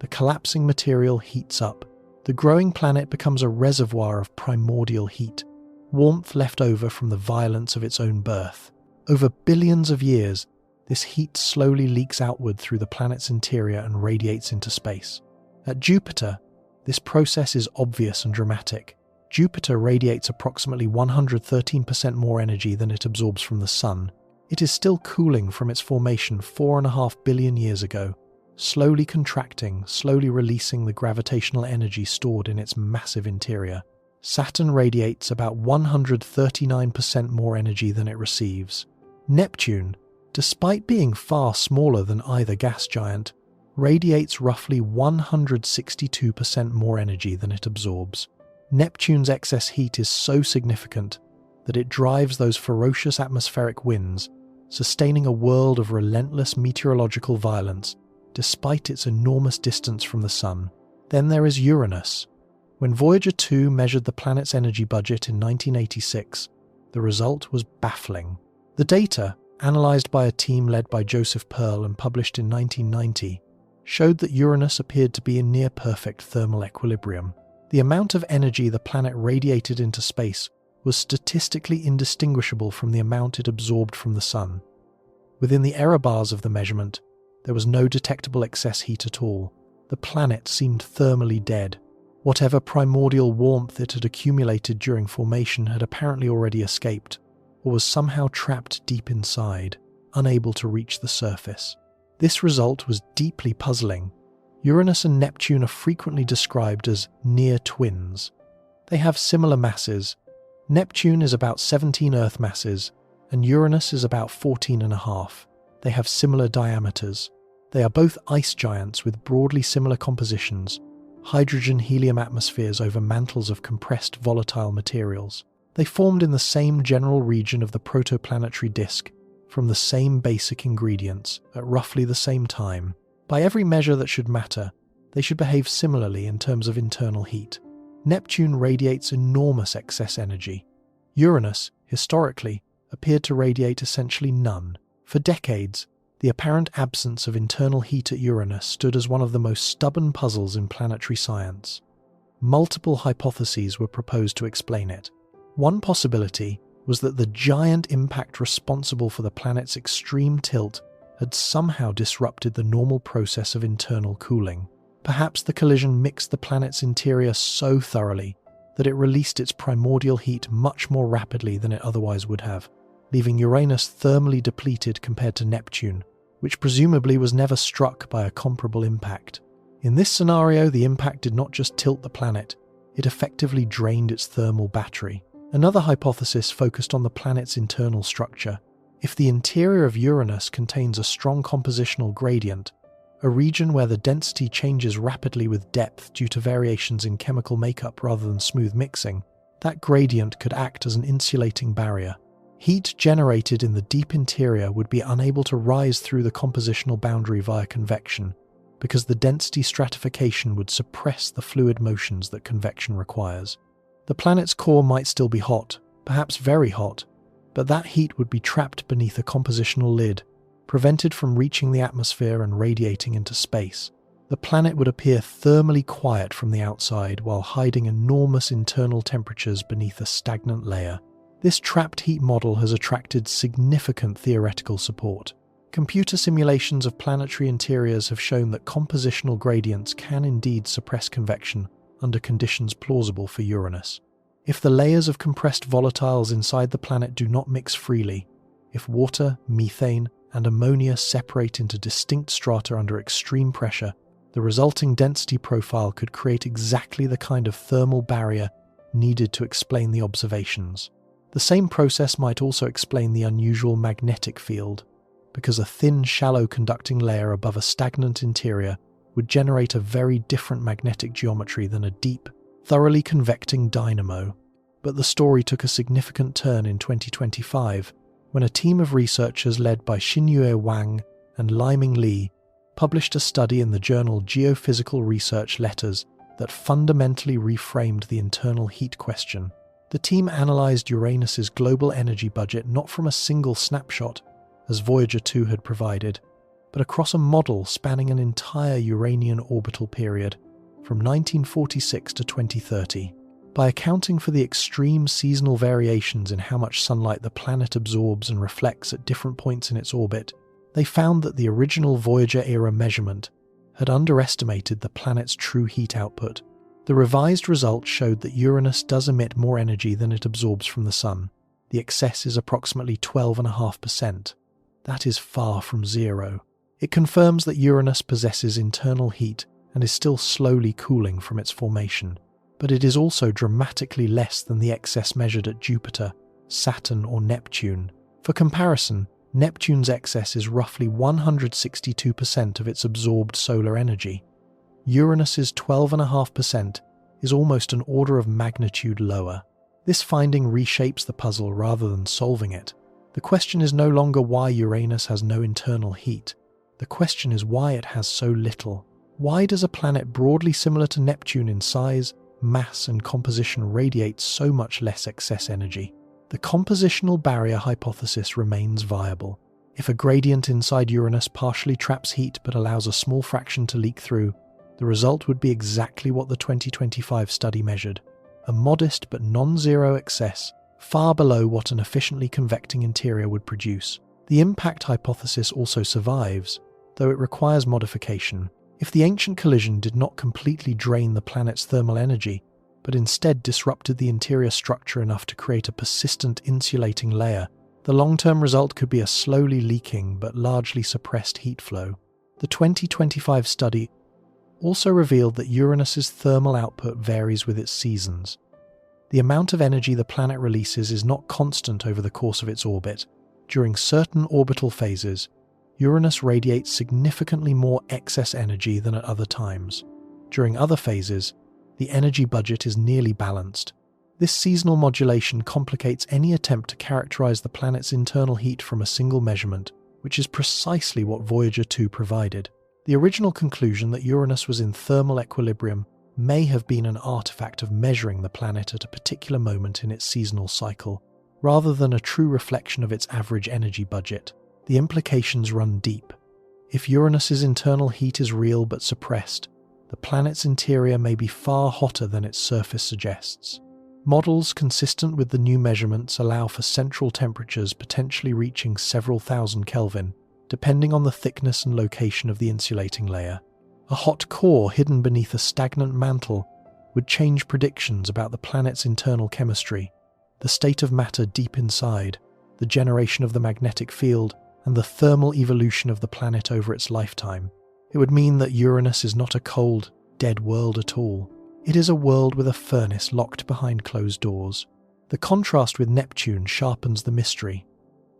The collapsing material heats up. The growing planet becomes a reservoir of primordial heat, warmth left over from the violence of its own birth. Over billions of years, this heat slowly leaks outward through the planet's interior and radiates into space. At Jupiter, this process is obvious and dramatic. Jupiter radiates approximately 113% more energy than it absorbs from the Sun. It is still cooling from its formation 4.5 billion years ago, slowly contracting, slowly releasing the gravitational energy stored in its massive interior. Saturn radiates about 139% more energy than it receives. Neptune, despite being far smaller than either gas giant, radiates roughly 162% more energy than it absorbs. Neptune's excess heat is so significant that it drives those ferocious atmospheric winds sustaining a world of relentless meteorological violence despite its enormous distance from the Sun. Then there is Uranus. When Voyager 2 measured the planet's energy budget in 1986, the result was baffling. The data, analysed by a team led by Joseph Pearl and published in 1990, showed that Uranus appeared to be in near-perfect thermal equilibrium. The amount of energy the planet radiated into space was statistically indistinguishable from the amount it absorbed from the Sun. Within the error bars of the measurement, there was no detectable excess heat at all. The planet seemed thermally dead. Whatever primordial warmth it had accumulated during formation had apparently already escaped, or was somehow trapped deep inside, unable to reach the surface. This result was deeply puzzling. Uranus and Neptune are frequently described as near twins. They have similar masses. Neptune is about 17 Earth masses, and Uranus is about 14.5. They have similar diameters. They are both ice giants with broadly similar compositions, hydrogen-helium atmospheres over mantles of compressed volatile materials. They formed in the same general region of the protoplanetary disk, from the same basic ingredients, at roughly the same time. By every measure that should matter, they should behave similarly in terms of internal heat. Neptune radiates enormous excess energy. Uranus, historically, appeared to radiate essentially none. For decades, the apparent absence of internal heat at Uranus stood as one of the most stubborn puzzles in planetary science. Multiple hypotheses were proposed to explain it. One possibility was that the giant impact responsible for the planet's extreme tilt had somehow disrupted the normal process of internal cooling. Perhaps the collision mixed the planet's interior so thoroughly that it released its primordial heat much more rapidly than it otherwise would have, leaving Uranus thermally depleted compared to Neptune, which presumably was never struck by a comparable impact. In this scenario, the impact did not just tilt the planet, it effectively drained its thermal battery. Another hypothesis focused on the planet's internal structure. If the interior of Uranus contains a strong compositional gradient, a region where the density changes rapidly with depth due to variations in chemical makeup rather than smooth mixing, that gradient could act as an insulating barrier. Heat generated in the deep interior would be unable to rise through the compositional boundary via convection, because the density stratification would suppress the fluid motions that convection requires. The planet's core might still be hot, perhaps very hot, but that heat would be trapped beneath a compositional lid, prevented from reaching the atmosphere and radiating into space. The planet would appear thermally quiet from the outside while hiding enormous internal temperatures beneath a stagnant layer. This trapped heat model has attracted significant theoretical support. Computer simulations of planetary interiors have shown that compositional gradients can indeed suppress convection under conditions plausible for Uranus. If the layers of compressed volatiles inside the planet do not mix freely, if water, methane, and ammonia separate into distinct strata under extreme pressure, the resulting density profile could create exactly the kind of thermal barrier needed to explain the observations. The same process might also explain the unusual magnetic field, because a thin, shallow conducting layer above a stagnant interior would generate a very different magnetic geometry than a deep, thoroughly convecting dynamo. But the story took a significant turn in 2025 when a team of researchers led by Xinyue Wang and Liming Li published a study in the journal Geophysical Research Letters that fundamentally reframed the internal heat question. The team analysed Uranus's global energy budget not from a single snapshot, as Voyager 2 had provided, but across a model spanning an entire Uranian orbital period, from 1946 to 2030. By accounting for the extreme seasonal variations in how much sunlight the planet absorbs and reflects at different points in its orbit, they found that the original Voyager-era measurement had underestimated the planet's true heat output. The revised results showed that Uranus does emit more energy than it absorbs from the Sun. The excess is approximately 12.5%. That is far from zero. It confirms that Uranus possesses internal heat and is still slowly cooling from its formation. But it is also dramatically less than the excess measured at Jupiter, Saturn, or Neptune. For comparison, Neptune's excess is roughly 162% of its absorbed solar energy. Uranus's 12.5% is almost an order of magnitude lower. This finding reshapes the puzzle rather than solving it. The question is no longer why Uranus has no internal heat. The question is why it has so little. Why does a planet broadly similar to Neptune in size, mass, and composition radiate so much less excess energy? The compositional barrier hypothesis remains viable. If a gradient inside Uranus partially traps heat but allows a small fraction to leak through, the result would be exactly what the 2025 study measured: a modest but non-zero excess, far below what an efficiently convecting interior would produce. The impact hypothesis also survives, though it requires modification. If the ancient collision did not completely drain the planet's thermal energy, but instead disrupted the interior structure enough to create a persistent insulating layer, the long-term result could be a slowly leaking but largely suppressed heat flow. The 2025 study also revealed that Uranus's thermal output varies with its seasons. The amount of energy the planet releases is not constant over the course of its orbit. During certain orbital phases, Uranus radiates significantly more excess energy than at other times. During other phases, the energy budget is nearly balanced. This seasonal modulation complicates any attempt to characterize the planet's internal heat from a single measurement, which is precisely what Voyager 2 provided. The original conclusion that Uranus was in thermal equilibrium may have been an artifact of measuring the planet at a particular moment in its seasonal cycle, rather than a true reflection of its average energy budget. The implications run deep. If Uranus's internal heat is real but suppressed, the planet's interior may be far hotter than its surface suggests. Models consistent with the new measurements allow for central temperatures potentially reaching several thousand Kelvin, depending on the thickness and location of the insulating layer. A hot core hidden beneath a stagnant mantle would change predictions about the planet's internal chemistry, the state of matter deep inside, the generation of the magnetic field, and the thermal evolution of the planet over its lifetime. It would mean that Uranus is not a cold, dead world at all. It is a world with a furnace locked behind closed doors. The contrast with Neptune sharpens the mystery.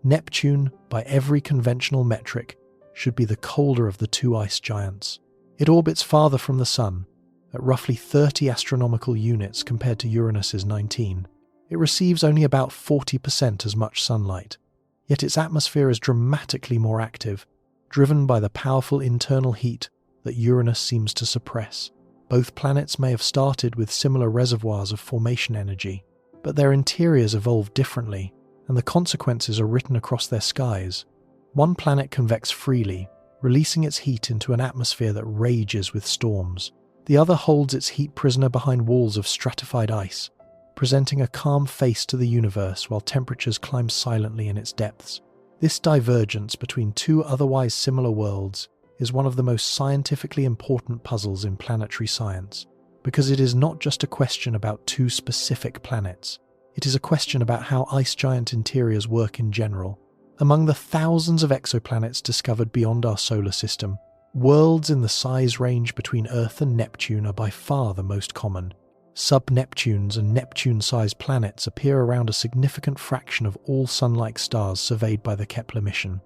Neptune, by every conventional metric, should be the colder of the two ice giants. It orbits farther from the Sun, at roughly 30 astronomical units compared to Uranus's 19. It receives only about 40% as much sunlight. Yet its atmosphere is dramatically more active, driven by the powerful internal heat that Uranus seems to suppress. Both planets may have started with similar reservoirs of formation energy, but their interiors evolved differently, and the consequences are written across their skies. One planet convects freely, releasing its heat into an atmosphere that rages with storms. The other holds its heat prisoner behind walls of stratified ice, presenting a calm face to the universe while temperatures climb silently in its depths. This divergence between two otherwise similar worlds is one of the most scientifically important puzzles in planetary science, because it is not just a question about two specific planets. It is a question about how ice giant interiors work in general. Among the thousands of exoplanets discovered beyond our solar system, worlds in the size range between Earth and Neptune are by far the most common. Sub-Neptunes and Neptune-sized planets appear around a significant fraction of all Sun-like stars surveyed by the Kepler mission.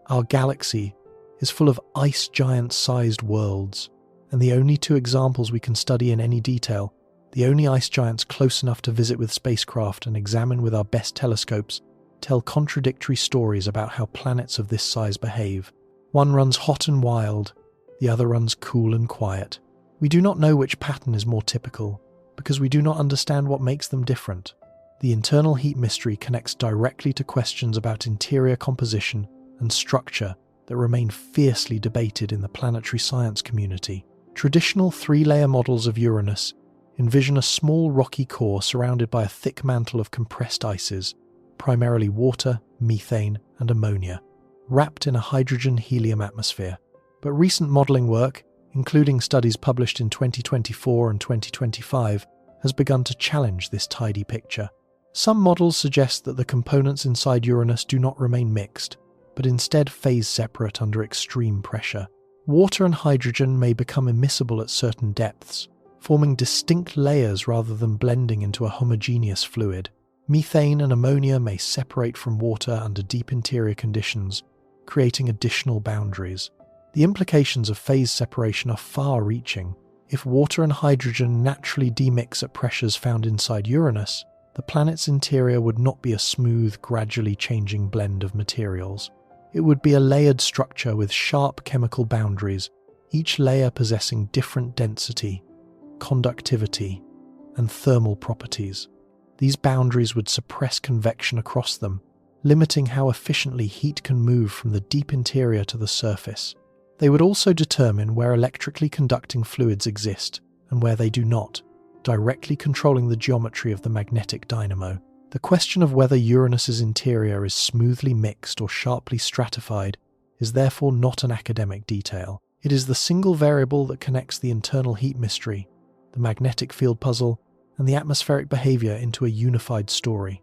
Our galaxy is full of ice giant-sized worlds, and the only two examples we can study in any detail, the only ice giants close enough to visit with spacecraft and examine with our best telescopes, tell contradictory stories about how planets of this size behave. One runs hot and wild, the other runs cool and quiet. We do not know which pattern is more typical, because we do not understand what makes them different. The internal heat mystery connects directly to questions about interior composition and structure that remain fiercely debated in the planetary science community. Traditional three-layer models of Uranus envision a small rocky core surrounded by a thick mantle of compressed ices, primarily water, methane, and ammonia, wrapped in a hydrogen-helium atmosphere. But recent modelling work, including studies published in 2024 and 2025, has begun to challenge this tidy picture. Some models suggest that the components inside Uranus do not remain mixed, but instead phase separate under extreme pressure. Water and hydrogen may become immiscible at certain depths, forming distinct layers rather than blending into a homogeneous fluid. Methane and ammonia may separate from water under deep interior conditions, creating additional boundaries. The implications of phase separation are far-reaching. If water and hydrogen naturally demix at pressures found inside Uranus, the planet's interior would not be a smooth, gradually changing blend of materials. It would be a layered structure with sharp chemical boundaries, each layer possessing different density, conductivity, and thermal properties. These boundaries would suppress convection across them, limiting how efficiently heat can move from the deep interior to the surface. They would also determine where electrically conducting fluids exist and where they do not, directly controlling the geometry of the magnetic dynamo. The question of whether Uranus's interior is smoothly mixed or sharply stratified is therefore not an academic detail. It is the single variable that connects the internal heat mystery, the magnetic field puzzle, and the atmospheric behavior into a unified story.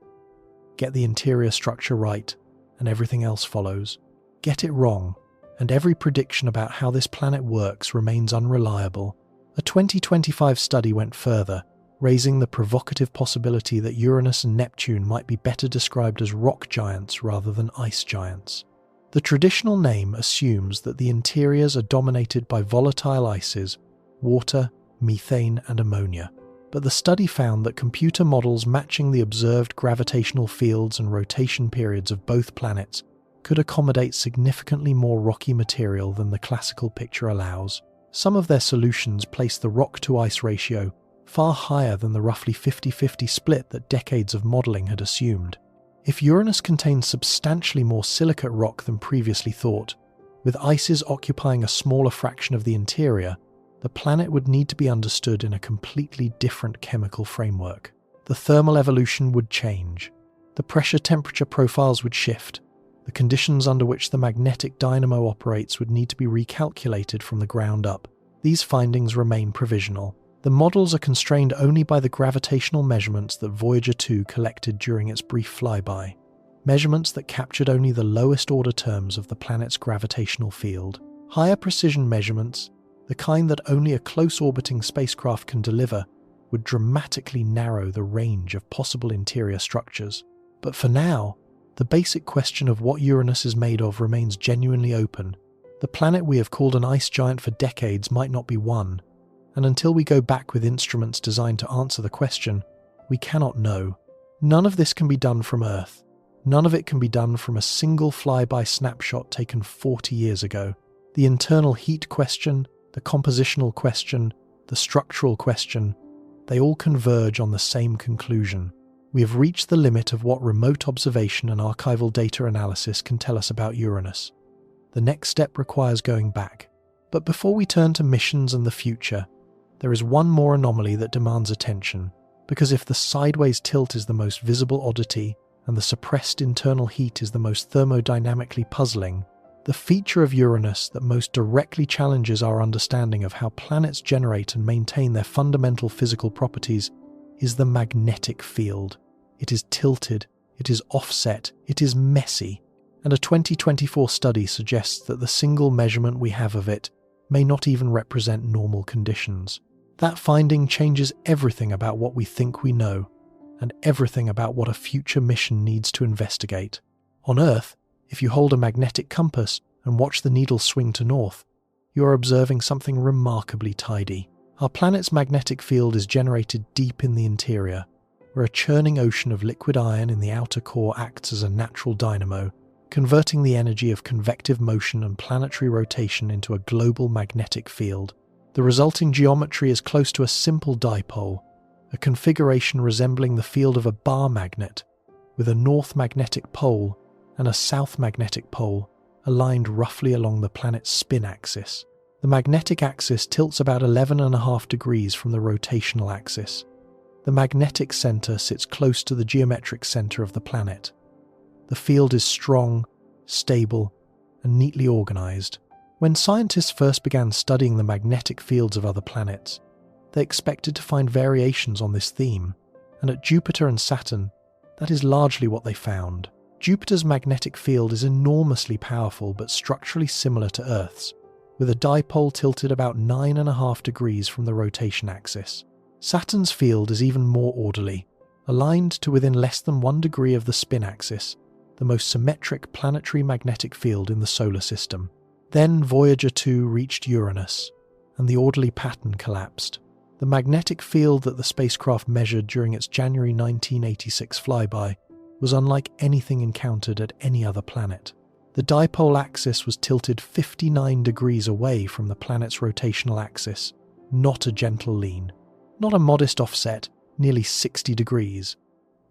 Get the interior structure right, and everything else follows. Get it wrong, and every prediction about how this planet works remains unreliable. A 2025 study went further, raising the provocative possibility that Uranus and Neptune might be better described as rock giants rather than ice giants. The traditional name assumes that the interiors are dominated by volatile ices, water, methane, and ammonia. But the study found that computer models matching the observed gravitational fields and rotation periods of both planets could accommodate significantly more rocky material than the classical picture allows. Some of their solutions place the rock-to-ice ratio far higher than the roughly 50-50 split that decades of modelling had assumed. If Uranus contains substantially more silicate rock than previously thought, with ices occupying a smaller fraction of the interior, the planet would need to be understood in a completely different chemical framework. The thermal evolution would change. The pressure-temperature profiles would shift. The conditions under which the magnetic dynamo operates would need to be recalculated from the ground up. These findings remain provisional. The models are constrained only by the gravitational measurements that Voyager 2 collected during its brief flyby, measurements that captured only the lowest order terms of the planet's gravitational field. Higher precision measurements, the kind that only a close-orbiting spacecraft can deliver, would dramatically narrow the range of possible interior structures. But for now, the basic question of what Uranus is made of remains genuinely open. The planet we have called an ice giant for decades might not be one, and until we go back with instruments designed to answer the question, we cannot know. None of this can be done from Earth. None of it can be done from a single flyby snapshot taken 40 years ago. The internal heat question, the compositional question, the structural question, they all converge on the same conclusion. We have reached the limit of what remote observation and archival data analysis can tell us about Uranus. The next step requires going back. But before we turn to missions and the future, there is one more anomaly that demands attention, because if the sideways tilt is the most visible oddity and the suppressed internal heat is the most thermodynamically puzzling, the feature of Uranus that most directly challenges our understanding of how planets generate and maintain their fundamental physical properties is the magnetic field. It is tilted, it is offset, it is messy, and a 2024 study suggests that the single measurement we have of it may not even represent normal conditions. That finding changes everything about what we think we know, and everything about what a future mission needs to investigate. On Earth, if you hold a magnetic compass and watch the needle swing to north, you are observing something remarkably tidy. Our planet's magnetic field is generated deep in the interior, where a churning ocean of liquid iron in the outer core acts as a natural dynamo, converting the energy of convective motion and planetary rotation into a global magnetic field. The resulting geometry is close to a simple dipole, a configuration resembling the field of a bar magnet, with a north magnetic pole and a south magnetic pole aligned roughly along the planet's spin axis. The magnetic axis tilts about 11.5 degrees from the rotational axis. The magnetic center sits close to the geometric center of the planet. The field is strong, stable, and neatly organized. When scientists first began studying the magnetic fields of other planets, they expected to find variations on this theme, and at Jupiter and Saturn, that is largely what they found. Jupiter's magnetic field is enormously powerful but structurally similar to Earth's, with a dipole tilted about 9.5 degrees from the rotation axis. Saturn's field is even more orderly, aligned to within less than 1 degree of the spin axis, the most symmetric planetary magnetic field in the solar system. Then Voyager 2 reached Uranus, and the orderly pattern collapsed. The magnetic field that the spacecraft measured during its January 1986 flyby was unlike anything encountered at any other planet. The dipole axis was tilted 59 degrees away from the planet's rotational axis, not a gentle lean. Not a modest offset, nearly 60 degrees.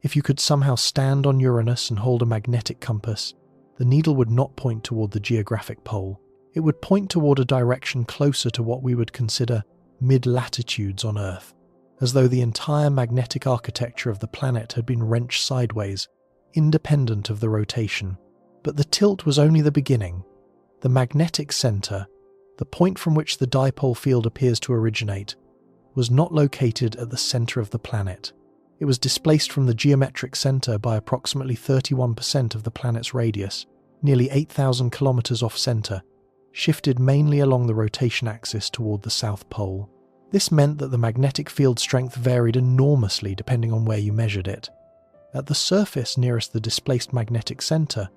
If you could somehow stand on Uranus and hold a magnetic compass, the needle would not point toward the geographic pole. It would point toward a direction closer to what we would consider mid-latitudes on Earth, as though the entire magnetic architecture of the planet had been wrenched sideways, independent of the rotation. But the tilt was only the beginning. The magnetic center, the point from which the dipole field appears to originate, was not located at the center of the planet. It was displaced from the geometric center by approximately 31% of the planet's radius, nearly 8,000 kilometers off-center, shifted mainly along the rotation axis toward the South Pole. This meant that the magnetic field strength varied enormously depending on where you measured it. At the surface nearest the displaced magnetic center,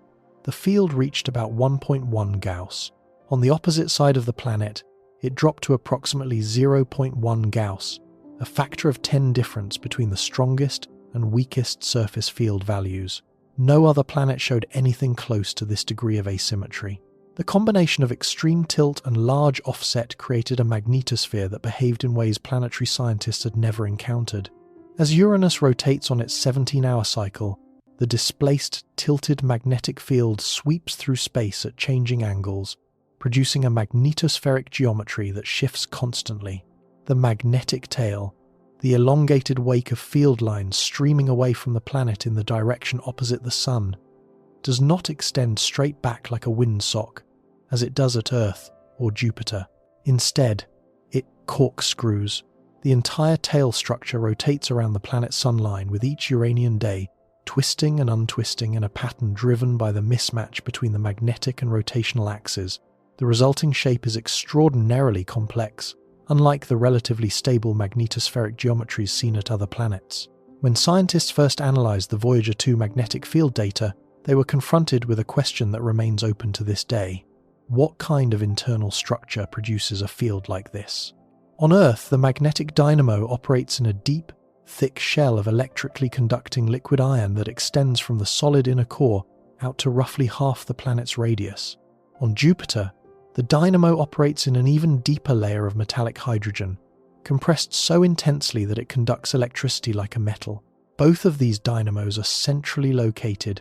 the field reached about 1.1 Gauss. On the opposite side of the planet, it dropped to approximately 0.1 Gauss, a factor of 10 difference between the strongest and weakest surface field values. No other planet showed anything close to this degree of asymmetry. The combination of extreme tilt and large offset created a magnetosphere that behaved in ways planetary scientists had never encountered. As Uranus rotates on its 17-hour cycle, the displaced, tilted magnetic field sweeps through space at changing angles, producing a magnetospheric geometry that shifts constantly. The magnetic tail, the elongated wake of field lines streaming away from the planet in the direction opposite the Sun, does not extend straight back like a windsock, as it does at Earth or Jupiter. Instead, it corkscrews. The entire tail structure rotates around the planet's sunline with each Uranian day, twisting and untwisting in a pattern driven by the mismatch between the magnetic and rotational axes. The resulting shape is extraordinarily complex, unlike the relatively stable magnetospheric geometries seen at other planets. When scientists first analyzed the Voyager 2 magnetic field data, they were confronted with a question that remains open to this day. What kind of internal structure produces a field like this? On Earth, the magnetic dynamo operates in a deep, thick shell of electrically conducting liquid iron that extends from the solid inner core out to roughly half the planet's radius. On Jupiter, the dynamo operates in an even deeper layer of metallic hydrogen, compressed so intensely that it conducts electricity like a metal. Both of these dynamos are centrally located,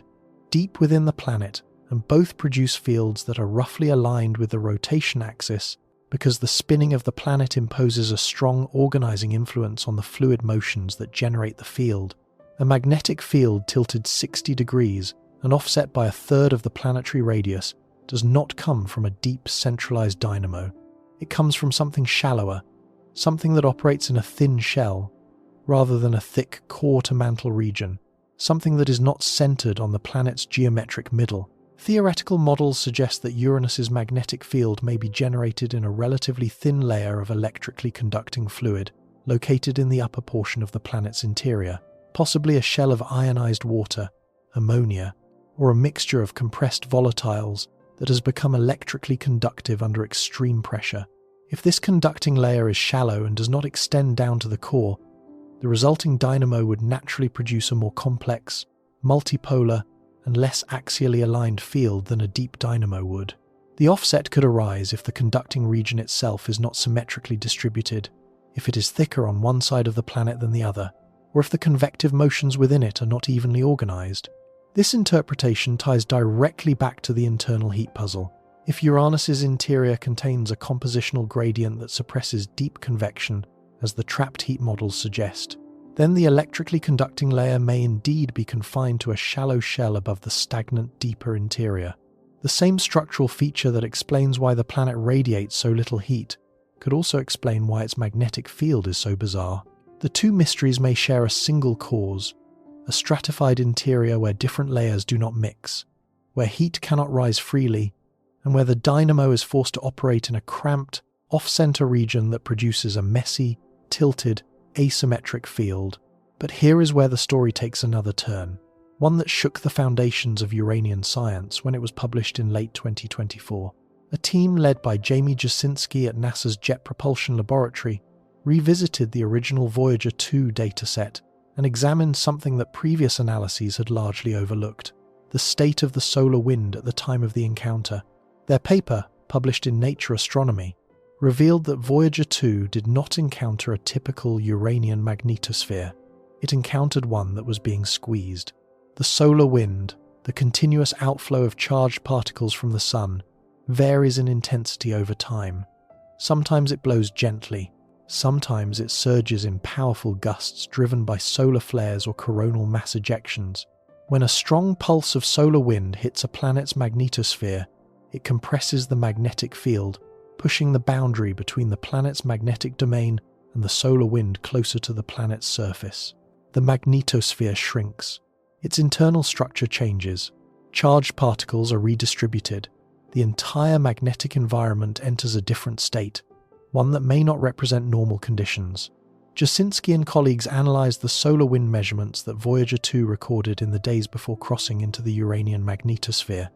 deep within the planet, and both produce fields that are roughly aligned with the rotation axis because the spinning of the planet imposes a strong organizing influence on the fluid motions that generate the field. A magnetic field tilted 60 degrees and offset by a third of the planetary radius does not come from a deep centralized dynamo. It comes from something shallower, something that operates in a thin shell, rather than a thick core-to-mantle region, something that is not centered on the planet's geometric middle. Theoretical models suggest that Uranus's magnetic field may be generated in a relatively thin layer of electrically conducting fluid, located in the upper portion of the planet's interior, possibly a shell of ionized water, ammonia, or a mixture of compressed volatiles that has become electrically conductive under extreme pressure. If this conducting layer is shallow and does not extend down to the core, the resulting dynamo would naturally produce a more complex, multipolar, and less axially aligned field than a deep dynamo would. The offset could arise if the conducting region itself is not symmetrically distributed, if it is thicker on one side of the planet than the other, or if the convective motions within it are not evenly organized. This interpretation ties directly back to the internal heat puzzle. If Uranus's interior contains a compositional gradient that suppresses deep convection, as the trapped heat models suggest, then the electrically conducting layer may indeed be confined to a shallow shell above the stagnant, deeper interior. The same structural feature that explains why the planet radiates so little heat could also explain why its magnetic field is so bizarre. The two mysteries may share a single cause: a stratified interior where different layers do not mix, where heat cannot rise freely, and where the dynamo is forced to operate in a cramped, off-center region that produces a messy, tilted, asymmetric field. But here is where the story takes another turn, one that shook the foundations of Uranian science when it was published in late 2024. A team led by Jamie Jasinski at NASA's Jet Propulsion Laboratory revisited the original Voyager 2 dataset and examined something that previous analyses had largely overlooked: the state of the solar wind at the time of the encounter. Their paper, published in Nature Astronomy, revealed that Voyager 2 did not encounter a typical Uranian magnetosphere. It encountered one that was being squeezed. The solar wind, the continuous outflow of charged particles from the sun, varies in intensity over time. Sometimes it blows gently, sometimes it surges in powerful gusts driven by solar flares or coronal mass ejections. When a strong pulse of solar wind hits a planet's magnetosphere, it compresses the magnetic field, pushing the boundary between the planet's magnetic domain and the solar wind closer to the planet's surface. The magnetosphere shrinks. Its internal structure changes. Charged particles are redistributed. The entire magnetic environment enters a different state, one that may not represent normal conditions. Jasinski and colleagues analysed the solar wind measurements that Voyager 2 recorded in the days before crossing into the Uranian magnetosphere.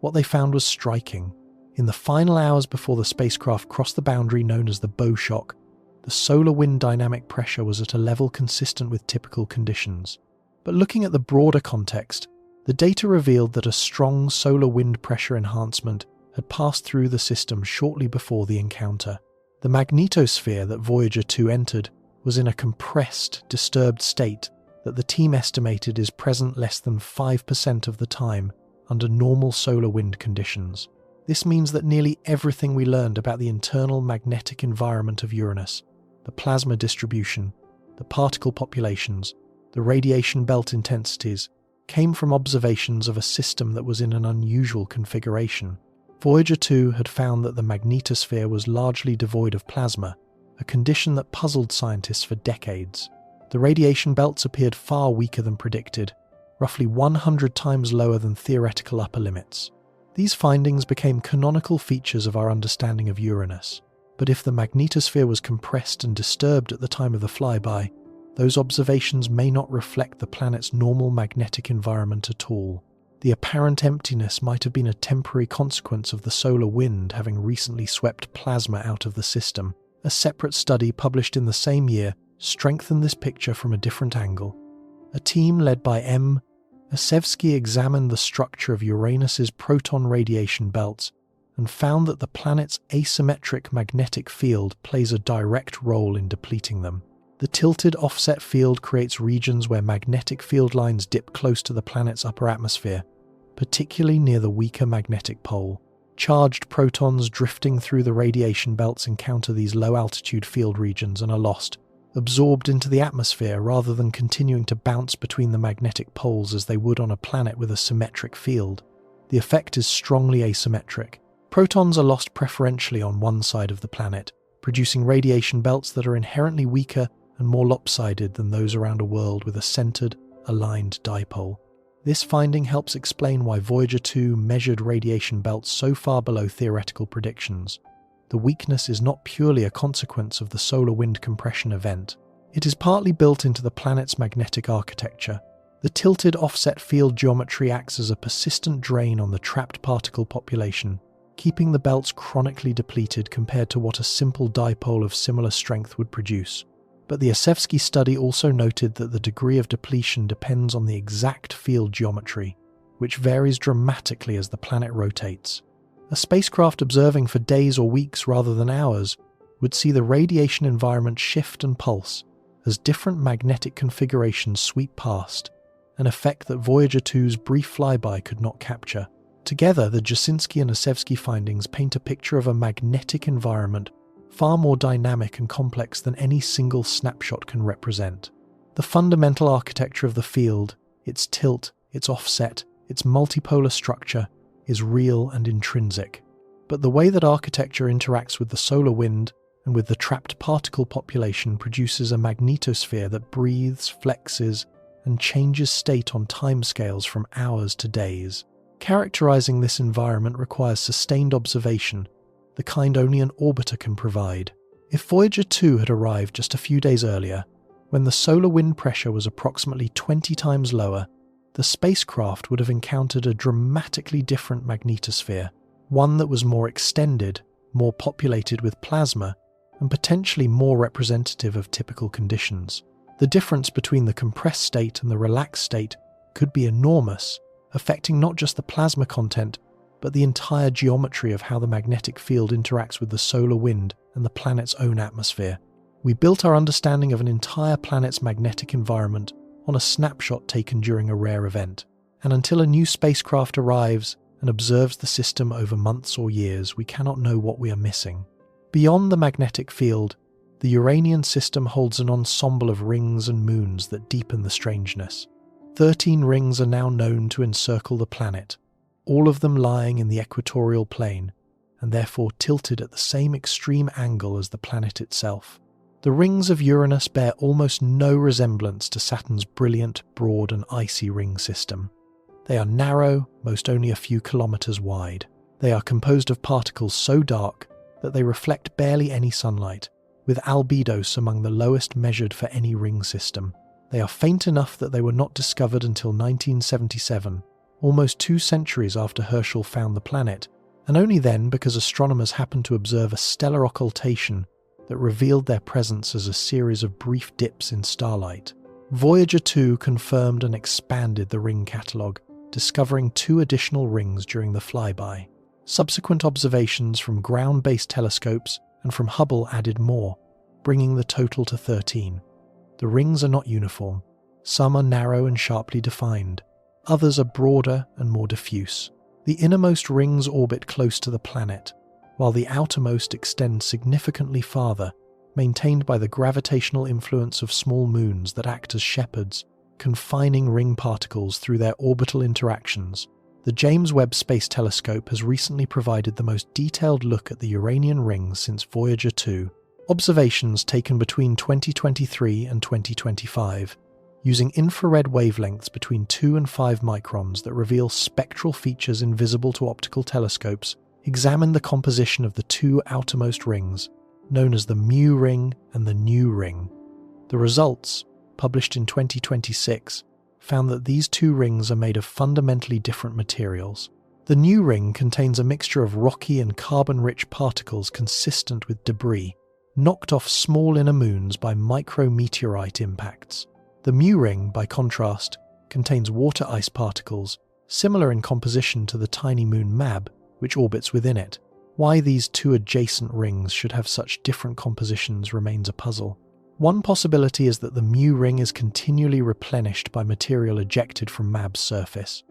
What they found was striking. In the final hours before the spacecraft crossed the boundary known as the bow shock, the solar wind dynamic pressure was at a level consistent with typical conditions. But looking at the broader context, the data revealed that a strong solar wind pressure enhancement had passed through the system shortly before the encounter. The magnetosphere that Voyager 2 entered was in a compressed, disturbed state that the team estimated is present less than 5% of the time under normal solar wind conditions. This means that nearly everything we learned about the internal magnetic environment of Uranus, the plasma distribution, the particle populations, the radiation belt intensities, came from observations of a system that was in an unusual configuration. Voyager 2 had found that the magnetosphere was largely devoid of plasma, a condition that puzzled scientists for decades. The radiation belts appeared far weaker than predicted, roughly 100 times lower than theoretical upper limits. These findings became canonical features of our understanding of Uranus. But if the magnetosphere was compressed and disturbed at the time of the flyby, those observations may not reflect the planet's normal magnetic environment at all. The apparent emptiness might have been a temporary consequence of the solar wind having recently swept plasma out of the system. A separate study published in the same year strengthened this picture from a different angle. A team led by M. Asevsky examined the structure of Uranus's proton radiation belts and found that the planet's asymmetric magnetic field plays a direct role in depleting them. The tilted offset field creates regions where magnetic field lines dip close to the planet's upper atmosphere, particularly near the weaker magnetic pole. Charged protons drifting through the radiation belts encounter these low-altitude field regions and are lost, absorbed into the atmosphere rather than continuing to bounce between the magnetic poles as they would on a planet with a symmetric field. The effect is strongly asymmetric. Protons are lost preferentially on one side of the planet, producing radiation belts that are inherently weaker and more lopsided than those around a world with a centered, aligned dipole. This finding helps explain why Voyager 2 measured radiation belts so far below theoretical predictions. The weakness is not purely a consequence of the solar wind compression event. It is partly built into the planet's magnetic architecture. The tilted offset field geometry acts as a persistent drain on the trapped particle population, keeping the belts chronically depleted compared to what a simple dipole of similar strength would produce. But the Asevsky study also noted that the degree of depletion depends on the exact field geometry, which varies dramatically as the planet rotates. A spacecraft observing for days or weeks rather than hours would see the radiation environment shift and pulse as different magnetic configurations sweep past, an effect that Voyager 2's brief flyby could not capture. Together, the Jasinski and Asevsky findings paint a picture of a magnetic environment far more dynamic and complex than any single snapshot can represent. The fundamental architecture of the field, its tilt, its offset, its multipolar structure, is real and intrinsic. But the way that architecture interacts with the solar wind and with the trapped particle population produces a magnetosphere that breathes, flexes, and changes state on timescales from hours to days. Characterizing this environment requires sustained observation, the kind only an orbiter can provide. If Voyager 2 had arrived just a few days earlier, when the solar wind pressure was approximately 20 times lower, the spacecraft would have encountered a dramatically different magnetosphere, one that was more extended, more populated with plasma, and potentially more representative of typical conditions. The difference between the compressed state and the relaxed state could be enormous, affecting not just the plasma content, but the entire geometry of how the magnetic field interacts with the solar wind and the planet's own atmosphere. We built our understanding of an entire planet's magnetic environment on a snapshot taken during a rare event, and until a new spacecraft arrives and observes the system over months or years, we cannot know what we are missing. Beyond the magnetic field, the Uranian system holds an ensemble of rings and moons that deepen the strangeness. 13 rings are now known to encircle the planet, all of them lying in the equatorial plane, and therefore tilted at the same extreme angle as the planet itself. The rings of Uranus bear almost no resemblance to Saturn's brilliant, broad and icy ring system. They are narrow, most only a few kilometers wide. They are composed of particles so dark that they reflect barely any sunlight, with albedos among the lowest measured for any ring system. They are faint enough that they were not discovered until 1977, almost 2 centuries after Herschel found the planet, and only then because astronomers happened to observe a stellar occultation that revealed their presence as a series of brief dips in starlight. Voyager 2 confirmed and expanded the ring catalogue, discovering 2 additional rings during the flyby. Subsequent observations from ground-based telescopes and from Hubble added more, bringing the total to 13. The rings are not uniform. Some are narrow and sharply defined. Others are broader and more diffuse. The innermost rings orbit close to the planet, while the outermost extend significantly farther, maintained by the gravitational influence of small moons that act as shepherds, confining ring particles through their orbital interactions. The James Webb Space Telescope has recently provided the most detailed look at the Uranian rings since Voyager 2. Observations taken between 2023 and 2025, using infrared wavelengths between 2 and 5 microns that reveal spectral features invisible to optical telescopes, examined the composition of the 2 outermost rings, known as the mu ring and the nu ring. The results, published in 2026, found that these 2 rings are made of fundamentally different materials. The nu ring contains a mixture of rocky and carbon-rich particles consistent with debris, knocked off small inner moons by micrometeorite impacts. The mu ring, by contrast, contains water ice particles, similar in composition to the tiny moon Mab, which orbits within it. Why these 2 adjacent rings should have such different compositions remains a puzzle. One possibility is that the mu ring is continually replenished by material ejected from Mab's surface,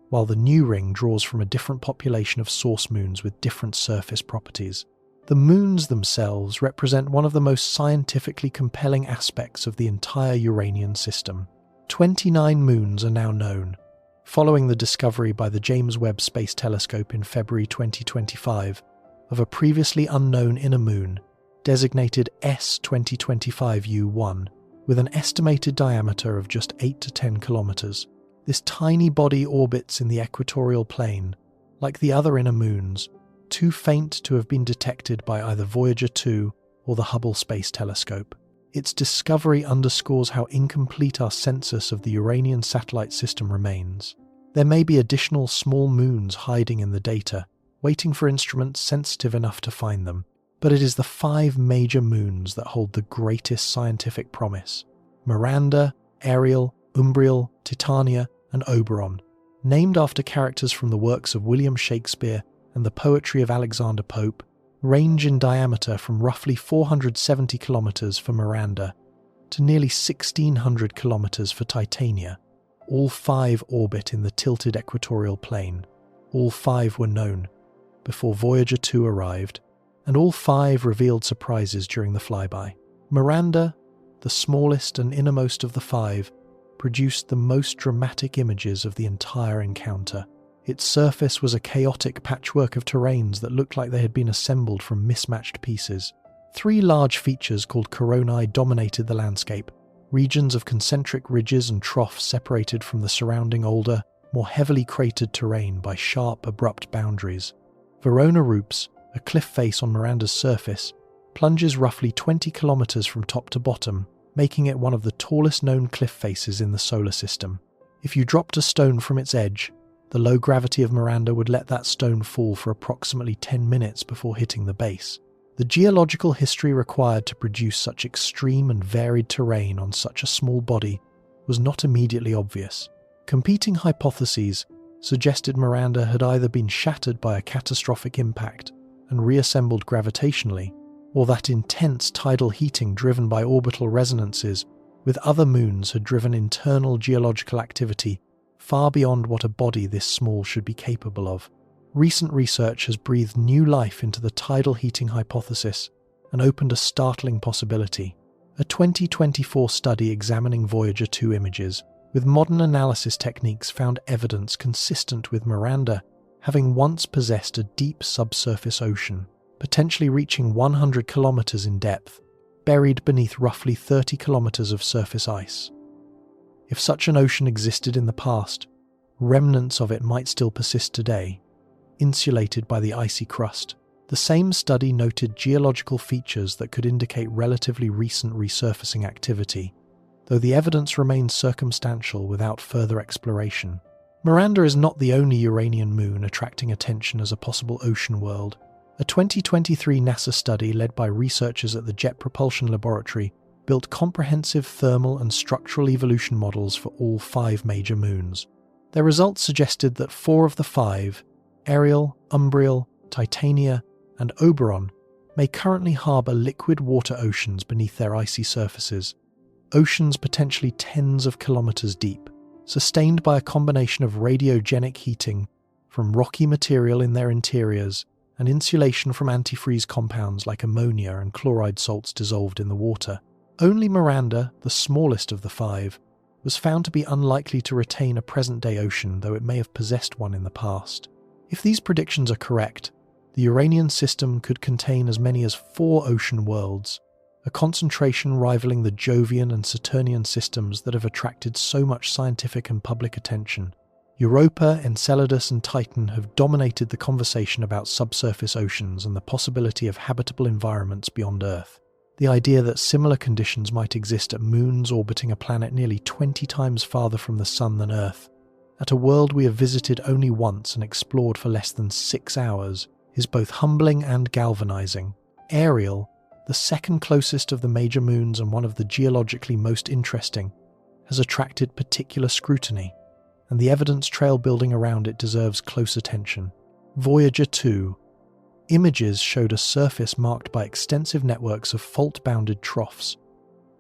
while the nu ring draws from a different population of source moons with different surface properties. The moons themselves represent one of the most scientifically compelling aspects of the entire Uranian system. 29 moons are now known, following the discovery by the James Webb Space Telescope in February 2025 of a previously unknown inner moon, designated S2025U1, with an estimated diameter of just 8 to 10 kilometers. This tiny body orbits in the equatorial plane, like the other inner moons, too faint to have been detected by either Voyager 2 or the Hubble Space Telescope. Its discovery underscores how incomplete our census of the Uranian satellite system remains. There may be additional small moons hiding in the data, waiting for instruments sensitive enough to find them, but it is the 5 major moons that hold the greatest scientific promise: Miranda, Ariel, Umbriel, Titania, and Oberon, named after characters from the works of William Shakespeare and the poetry of Alexander Pope, range in diameter from roughly 470 kilometers for Miranda to nearly 1,600 kilometers for Titania. All 5 orbit in the tilted equatorial plane. All 5 were known before Voyager 2 arrived, and all 5 revealed surprises during the flyby. Miranda, the smallest and innermost of the 5, produced the most dramatic images of the entire encounter. Its surface was a chaotic patchwork of terrains that looked like they had been assembled from mismatched pieces. 3 large features called coronae dominated the landscape, regions of concentric ridges and troughs separated from the surrounding older, more heavily cratered terrain by sharp, abrupt boundaries. Verona Rupes, a cliff face on Miranda's surface, plunges roughly 20 kilometers from top to bottom, making it one of the tallest known cliff faces in the solar system. If you dropped a stone from its edge, the low gravity of Miranda would let that stone fall for approximately 10 minutes before hitting the base. The The geological history required to produce such extreme and varied terrain on such a small body was not immediately obvious. Competing hypotheses suggested Miranda had either been shattered by a catastrophic impact and reassembled gravitationally, or that intense tidal heating driven by orbital resonances with other moons had driven internal geological activity far beyond what a body this small should be capable of. Recent research has breathed new life into the tidal heating hypothesis and opened a startling possibility. A 2024 study examining Voyager 2 images with modern analysis techniques found evidence consistent with Miranda having once possessed a deep subsurface ocean, potentially reaching 100 kilometers in depth, buried beneath roughly 30 kilometers of surface ice. If such an ocean existed in the past, remnants of it might still persist today, insulated by the icy crust. The same study noted geological features that could indicate relatively recent resurfacing activity, though the evidence remains circumstantial without further exploration. Miranda is not the only Uranian moon attracting attention as a possible ocean world. A 2023 NASA study led by researchers at the Jet Propulsion Laboratory built comprehensive thermal and structural evolution models for all 5 major moons. Their results suggested that 4 of the 5, Ariel, Umbriel, Titania, and Oberon, may currently harbour liquid water oceans beneath their icy surfaces, oceans potentially tens of kilometres deep, sustained by a combination of radiogenic heating from rocky material in their interiors and insulation from antifreeze compounds like ammonia and chloride salts dissolved in the water. Only Miranda, the smallest of the 5, was found to be unlikely to retain a present-day ocean, though it may have possessed one in the past. If these predictions are correct, the Uranian system could contain as many as 4 ocean worlds, a concentration rivaling the Jovian and Saturnian systems that have attracted so much scientific and public attention. Europa, Enceladus, and Titan have dominated the conversation about subsurface oceans and the possibility of habitable environments beyond Earth. The idea that similar conditions might exist at moons orbiting a planet nearly 20 times farther from the Sun than Earth, at a world we have visited only once and explored for less than 6 hours, is both humbling and galvanizing. Ariel, the second closest of the major moons and one of the geologically most interesting, has attracted particular scrutiny, and the evidence trail building around it deserves close attention. Voyager 2. Images showed a surface marked by extensive networks of fault-bounded troughs,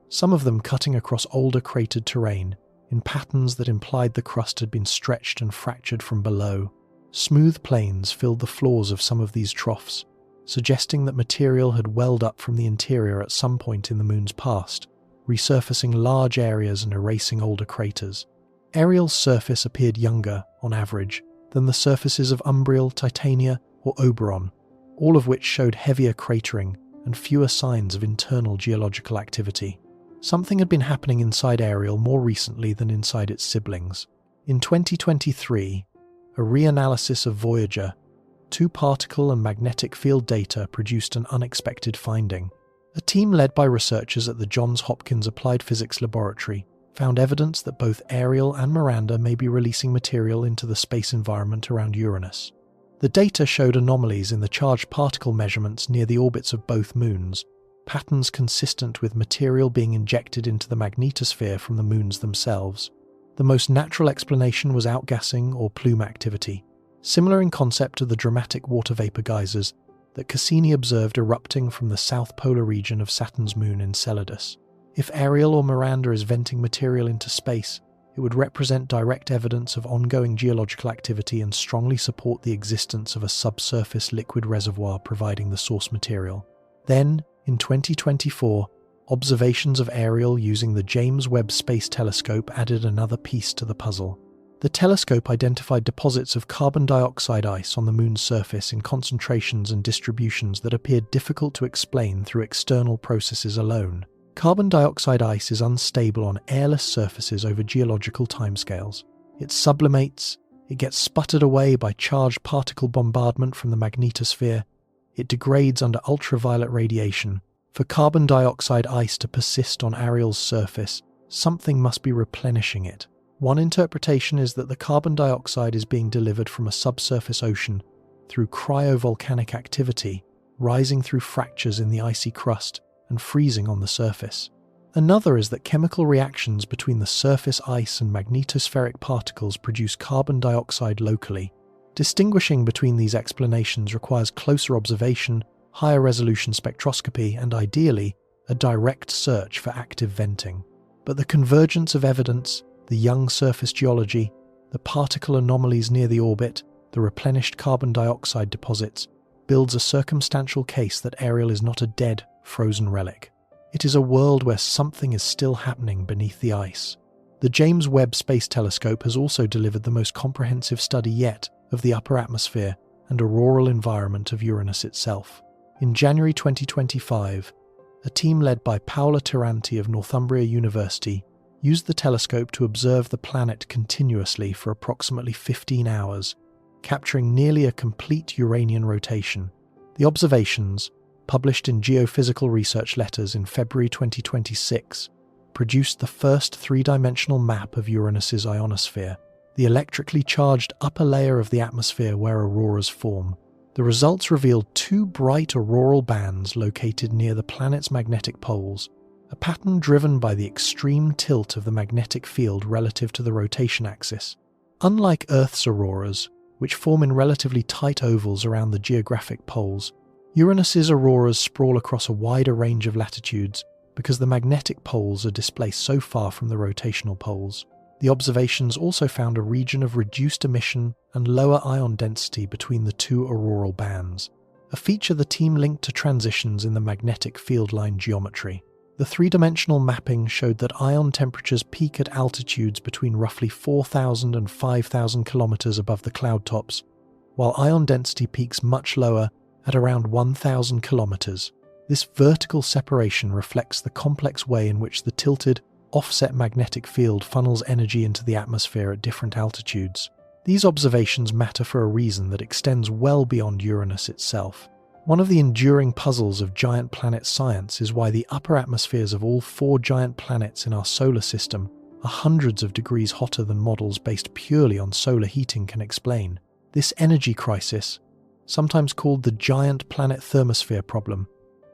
some of them cutting across older cratered terrain in patterns that implied the crust had been stretched and fractured from below. Smooth plains filled the floors of some of these troughs, suggesting that material had welled up from the interior at some point in the moon's past, resurfacing large areas and erasing older craters. Ariel's surface appeared younger, on average, than the surfaces of Umbriel, Titania, or Oberon, all of which showed heavier cratering and fewer signs of internal geological activity. Something had been happening inside Ariel more recently than inside its siblings. In 2023, a reanalysis of Voyager, 2 particle and magnetic field data produced an unexpected finding. A team led by researchers at the Johns Hopkins Applied Physics Laboratory found evidence that both Ariel and Miranda may be releasing material into the space environment around Uranus. The data showed anomalies in the charged particle measurements near the orbits of both moons, patterns consistent with material being injected into the magnetosphere from the moons themselves. The most natural explanation was outgassing or plume activity, similar in concept to the dramatic water vapor geysers that Cassini observed erupting from the south polar region of Saturn's moon Enceladus. If Ariel or Miranda is venting material into space, it would represent direct evidence of ongoing geological activity and strongly support the existence of a subsurface liquid reservoir providing the source material. Then, in 2024, observations of Ariel using the James Webb Space Telescope added another piece to the puzzle. The telescope identified deposits of carbon dioxide ice on the moon's surface in concentrations and distributions that appeared difficult to explain through external processes alone. Carbon dioxide ice is unstable on airless surfaces over geological timescales. It sublimates, it gets sputtered away by charged particle bombardment from the magnetosphere, it degrades under ultraviolet radiation. For carbon dioxide ice to persist on Ariel's surface, something must be replenishing it. One interpretation is that the carbon dioxide is being delivered from a subsurface ocean through cryovolcanic activity rising through fractures in the icy crust and freezing on the surface. Another is that chemical reactions between the surface ice and magnetospheric particles produce carbon dioxide locally. Distinguishing between these explanations requires closer observation, higher resolution spectroscopy, and ideally, a direct search for active venting. But the convergence of evidence, the young surface geology, the particle anomalies near the orbit, the replenished carbon dioxide deposits, builds a circumstantial case that Ariel is not a dead, frozen relic. It is a world where something is still happening beneath the ice. The James Webb Space Telescope has also delivered the most comprehensive study yet of the upper atmosphere and auroral environment of Uranus itself. In January 2025, a team led by Paola Tiranti of Northumbria University used the telescope to observe the planet continuously for approximately 15 hours, capturing nearly a complete Uranian rotation. The observations, published in Geophysical Research Letters in February 2026, produced the first three-dimensional map of Uranus's ionosphere, the electrically charged upper layer of the atmosphere where auroras form. The results revealed two bright auroral bands located near the planet's magnetic poles, a pattern driven by the extreme tilt of the magnetic field relative to the rotation axis. Unlike Earth's auroras, which form in relatively tight ovals around the geographic poles, Uranus's auroras sprawl across a wider range of latitudes because the magnetic poles are displaced so far from the rotational poles. The observations also found a region of reduced emission and lower ion density between the two auroral bands, a feature the team linked to transitions in the magnetic field line geometry. The three-dimensional mapping showed that ion temperatures peak at altitudes between roughly 4,000 and 5,000 kilometers above the cloud tops, while ion density peaks much lower at around 1,000 kilometers. This vertical separation reflects the complex way in which the tilted, offset magnetic field funnels energy into the atmosphere at different altitudes. These observations matter for a reason that extends well beyond Uranus itself. One of the enduring puzzles of giant planet science is why the upper atmospheres of all 4 giant planets in our solar system are hundreds of degrees hotter than models based purely on solar heating can explain. This energy crisis, sometimes called the giant planet thermosphere problem,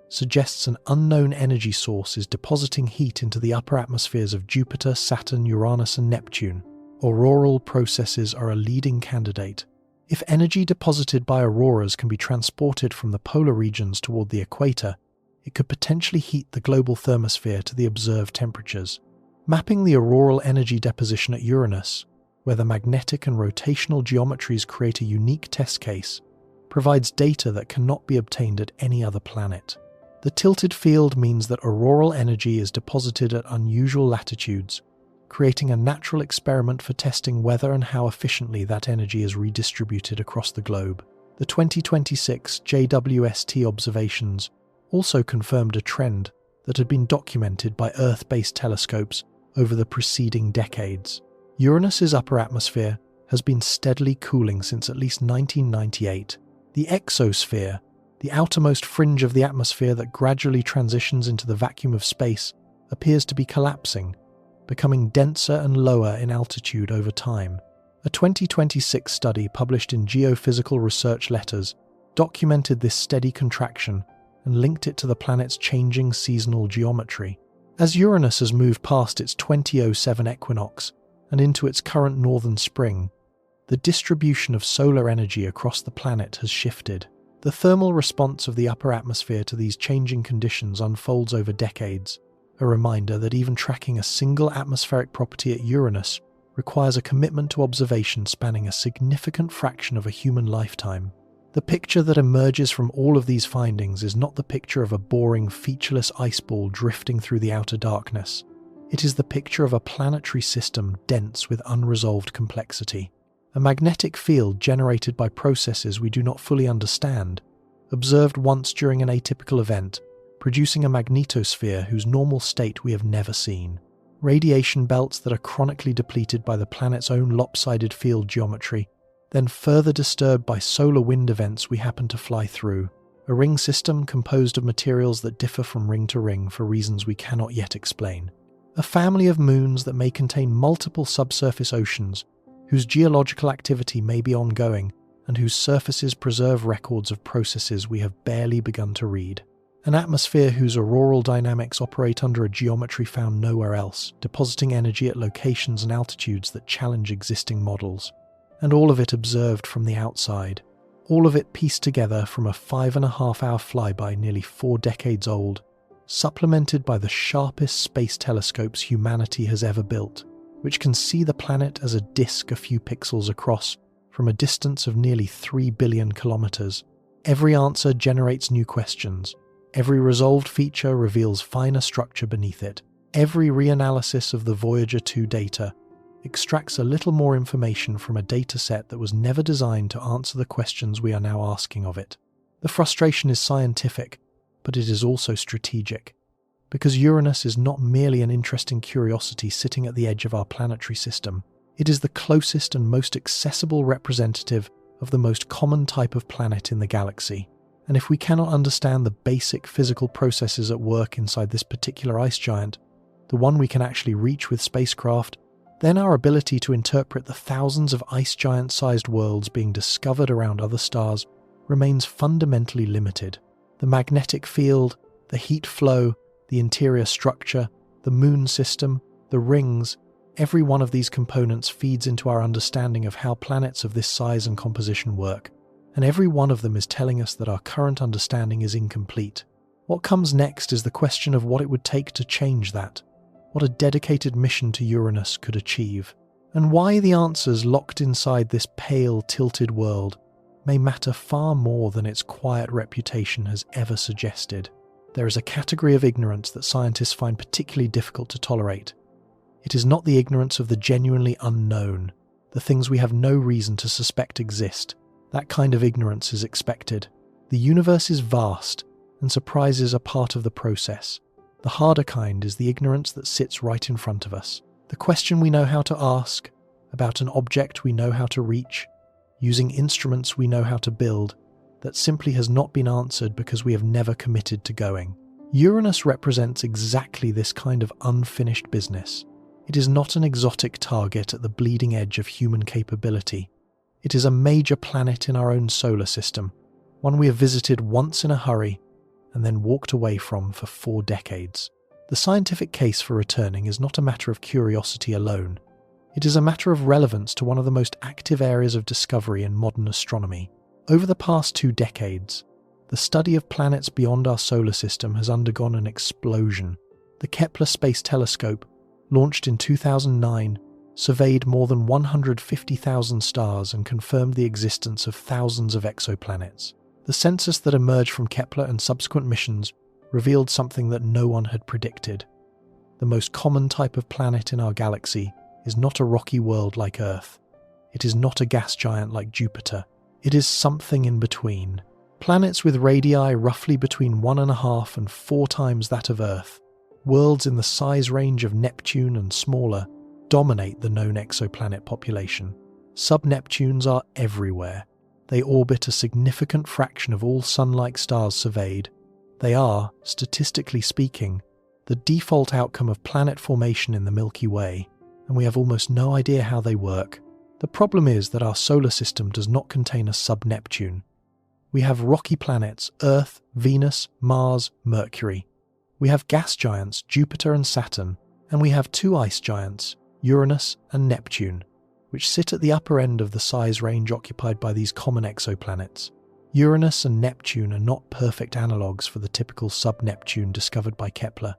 suggests an unknown energy source is depositing heat into the upper atmospheres of Jupiter, Saturn, Uranus, and Neptune. Auroral processes are a leading candidate. If energy deposited by auroras can be transported from the polar regions toward the equator, it could potentially heat the global thermosphere to the observed temperatures. Mapping the auroral energy deposition at Uranus, where the magnetic and rotational geometries create a unique test case, provides data that cannot be obtained at any other planet. The tilted field means that auroral energy is deposited at unusual latitudes, creating a natural experiment for testing whether and how efficiently that energy is redistributed across the globe. The 2026 JWST observations also confirmed a trend that had been documented by Earth-based telescopes over the preceding decades. Uranus's upper atmosphere has been steadily cooling since at least 1998. The exosphere, the outermost fringe of the atmosphere that gradually transitions into the vacuum of space, appears to be collapsing, becoming denser and lower in altitude over time. A 2026 study published in Geophysical Research Letters documented this steady contraction and linked it to the planet's changing seasonal geometry. As Uranus has moved past its 2007 equinox and into its current northern spring, the distribution of solar energy across the planet has shifted. The thermal response of the upper atmosphere to these changing conditions unfolds over decades, a reminder that even tracking a single atmospheric property at Uranus requires a commitment to observation spanning a significant fraction of a human lifetime. The picture that emerges from all of these findings is not the picture of a boring, featureless ice ball drifting through the outer darkness. It is the picture of a planetary system dense with unresolved complexity. A magnetic field generated by processes we do not fully understand, observed once during an atypical event, producing a magnetosphere whose normal state we have never seen. Radiation belts that are chronically depleted by the planet's own lopsided field geometry, then further disturbed by solar wind events we happen to fly through. A ring system composed of materials that differ from ring to ring for reasons we cannot yet explain. A family of moons that may contain multiple subsurface oceans, whose geological activity may be ongoing and whose surfaces preserve records of processes we have barely begun to read. An atmosphere whose auroral dynamics operate under a geometry found nowhere else, depositing energy at locations and altitudes that challenge existing models. And all of it observed from the outside. All of it pieced together from a 5.5-hour flyby nearly 4 decades old, supplemented by the sharpest space telescopes humanity has ever built, which can see the planet as a disk a few pixels across from a distance of nearly 3 billion kilometers. Every answer generates new questions. Every resolved feature reveals finer structure beneath it. Every reanalysis of the Voyager 2 data extracts a little more information from a dataset that was never designed to answer the questions we are now asking of it. The frustration is scientific, but it is also strategic, because Uranus is not merely an interesting curiosity sitting at the edge of our planetary system. It is the closest and most accessible representative of the most common type of planet in the galaxy. And if we cannot understand the basic physical processes at work inside this particular ice giant, the one we can actually reach with spacecraft, then our ability to interpret the thousands of ice giant-sized worlds being discovered around other stars remains fundamentally limited. The magnetic field, the heat flow, the interior structure, the moon system, the rings, every one of these components feeds into our understanding of how planets of this size and composition work. And every one of them is telling us that our current understanding is incomplete. What comes next is the question of what it would take to change that, what a dedicated mission to Uranus could achieve, and why the answers locked inside this pale, tilted world may matter far more than its quiet reputation has ever suggested. There is a category of ignorance that scientists find particularly difficult to tolerate. It is not the ignorance of the genuinely unknown, the things we have no reason to suspect exist. That kind of ignorance is expected. The universe is vast, and surprises are part of the process. The harder kind is the ignorance that sits right in front of us. The question we know how to ask, about an object we know how to reach, using instruments we know how to build, that simply has not been answered because we have never committed to going. Uranus represents exactly this kind of unfinished business. It is not an exotic target at the bleeding edge of human capability. It is a major planet in our own solar system, one we have visited once in a hurry and then walked away from for 4 decades. The scientific case for returning is not a matter of curiosity alone. It is a matter of relevance to one of the most active areas of discovery in modern astronomy. Over the past 2 decades, the study of planets beyond our solar system has undergone an explosion. The Kepler Space Telescope, launched in 2009, surveyed more than 150,000 stars and confirmed the existence of thousands of exoplanets. The census that emerged from Kepler and subsequent missions revealed something that no one had predicted. The most common type of planet in our galaxy is not a rocky world like Earth. It is not a gas giant like Jupiter. It is something in between. Planets with radii roughly between 1.5 and 4 times that of Earth, worlds in the size range of Neptune and smaller, dominate the known exoplanet population. Sub-Neptunes are everywhere. They orbit a significant fraction of all Sun-like stars surveyed. They are, statistically speaking, the default outcome of planet formation in the Milky Way, and we have almost no idea how they work. The problem is that our solar system does not contain a sub-Neptune. We have rocky planets, Earth, Venus, Mars, Mercury. We have gas giants, Jupiter and Saturn, and we have 2 ice giants, Uranus and Neptune, which sit at the upper end of the size range occupied by these common exoplanets. Uranus and Neptune are not perfect analogues for the typical sub-Neptune discovered by Kepler,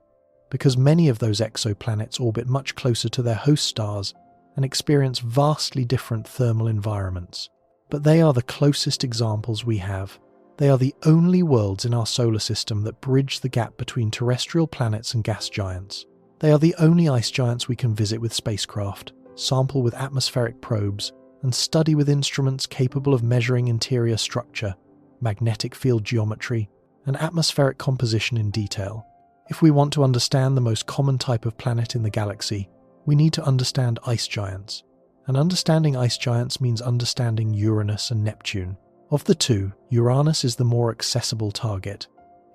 because many of those exoplanets orbit much closer to their host stars and experience vastly different thermal environments. But they are the closest examples we have. They are the only worlds in our solar system that bridge the gap between terrestrial planets and gas giants. They are the only ice giants we can visit with spacecraft, sample with atmospheric probes, and study with instruments capable of measuring interior structure, magnetic field geometry, and atmospheric composition in detail. If we want to understand the most common type of planet in the galaxy, we need to understand ice giants. And understanding ice giants means understanding Uranus and Neptune. Of the two, Uranus is the more accessible target.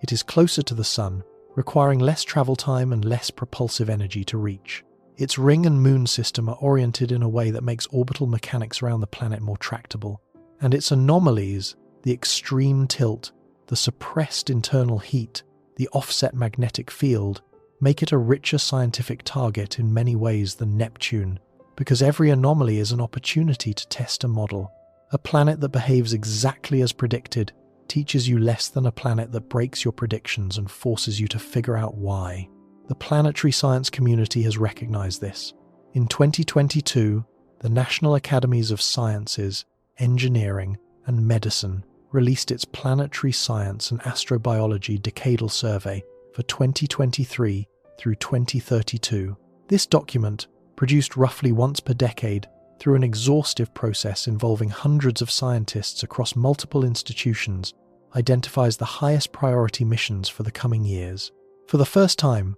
It is closer to the Sun, requiring less travel time and less propulsive energy to reach. Its ring and moon system are oriented in a way that makes orbital mechanics around the planet more tractable. And its anomalies, the extreme tilt, the suppressed internal heat, the offset magnetic field, make it a richer scientific target in many ways than Neptune, because every anomaly is an opportunity to test a model. A planet that behaves exactly as predicted teaches you less than a planet that breaks your predictions and forces you to figure out why. The planetary science community has recognized this. In 2022, the National Academies of Sciences, Engineering, and Medicine released its Planetary Science and Astrobiology Decadal Survey for 2023 through 2032. This document, produced roughly once per decade through an exhaustive process involving hundreds of scientists across multiple institutions, identifies the highest priority missions for the coming years. For the first time,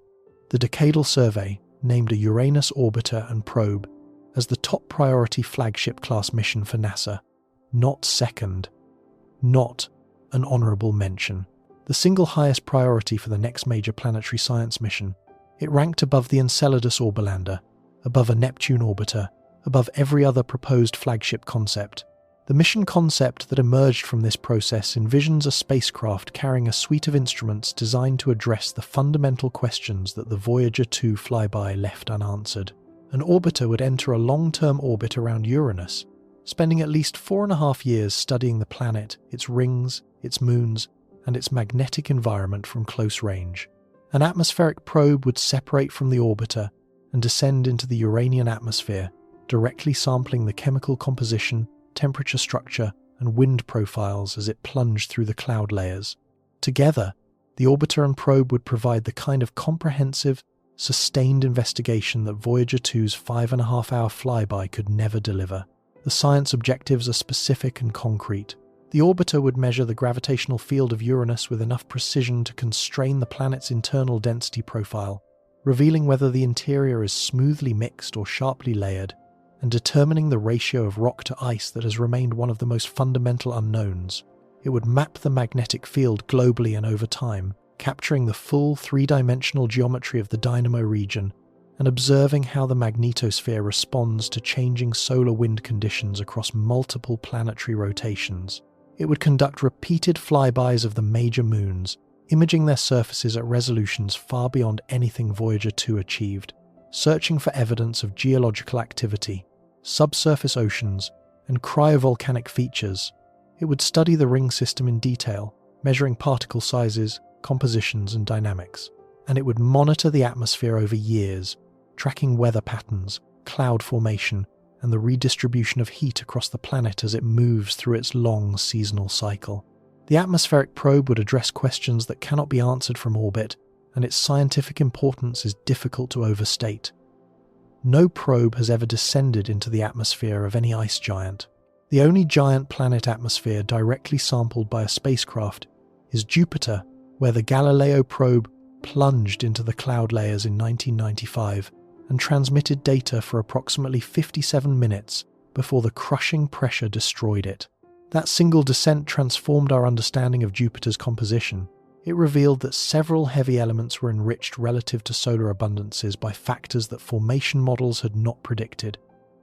the Decadal Survey named a Uranus Orbiter and Probe as the top priority flagship class mission for NASA, not second, not an honourable mention. The single highest priority for the next major planetary science mission. It ranked above the Enceladus Orbilander, above a Neptune orbiter, above every other proposed flagship concept. The mission concept that emerged from this process envisions a spacecraft carrying a suite of instruments designed to address the fundamental questions that the Voyager 2 flyby left unanswered. An orbiter would enter a long-term orbit around Uranus, spending at least 4.5 years studying the planet, its rings, its moons, and its magnetic environment from close range. An atmospheric probe would separate from the orbiter and descend into the Uranian atmosphere, directly sampling the chemical composition, temperature structure, and wind profiles as it plunged through the cloud layers. Together, the orbiter and probe would provide the kind of comprehensive, sustained investigation that Voyager 2's 5.5-hour flyby could never deliver. The science objectives are specific and concrete. The orbiter would measure the gravitational field of Uranus with enough precision to constrain the planet's internal density profile, revealing whether the interior is smoothly mixed or sharply layered, and determining the ratio of rock to ice that has remained one of the most fundamental unknowns. It would map the magnetic field globally and over time, capturing the full three-dimensional geometry of the dynamo region and observing how the magnetosphere responds to changing solar wind conditions across multiple planetary rotations. It would conduct repeated flybys of the major moons, imaging their surfaces at resolutions far beyond anything Voyager 2 achieved, searching for evidence of geological activity, subsurface oceans, and cryovolcanic features. It would study the ring system in detail, measuring particle sizes, compositions, and dynamics. And it would monitor the atmosphere over years, tracking weather patterns, cloud formation, and the redistribution of heat across the planet as it moves through its long seasonal cycle. The atmospheric probe would address questions that cannot be answered from orbit, and its scientific importance is difficult to overstate. No probe has ever descended into the atmosphere of any ice giant. The only giant planet atmosphere directly sampled by a spacecraft is Jupiter, where the Galileo probe plunged into the cloud layers in 1995 and transmitted data for approximately 57 minutes before the crushing pressure destroyed it. That single descent transformed our understanding of Jupiter's composition. It revealed that several heavy elements were enriched relative to solar abundances by factors that formation models had not predicted,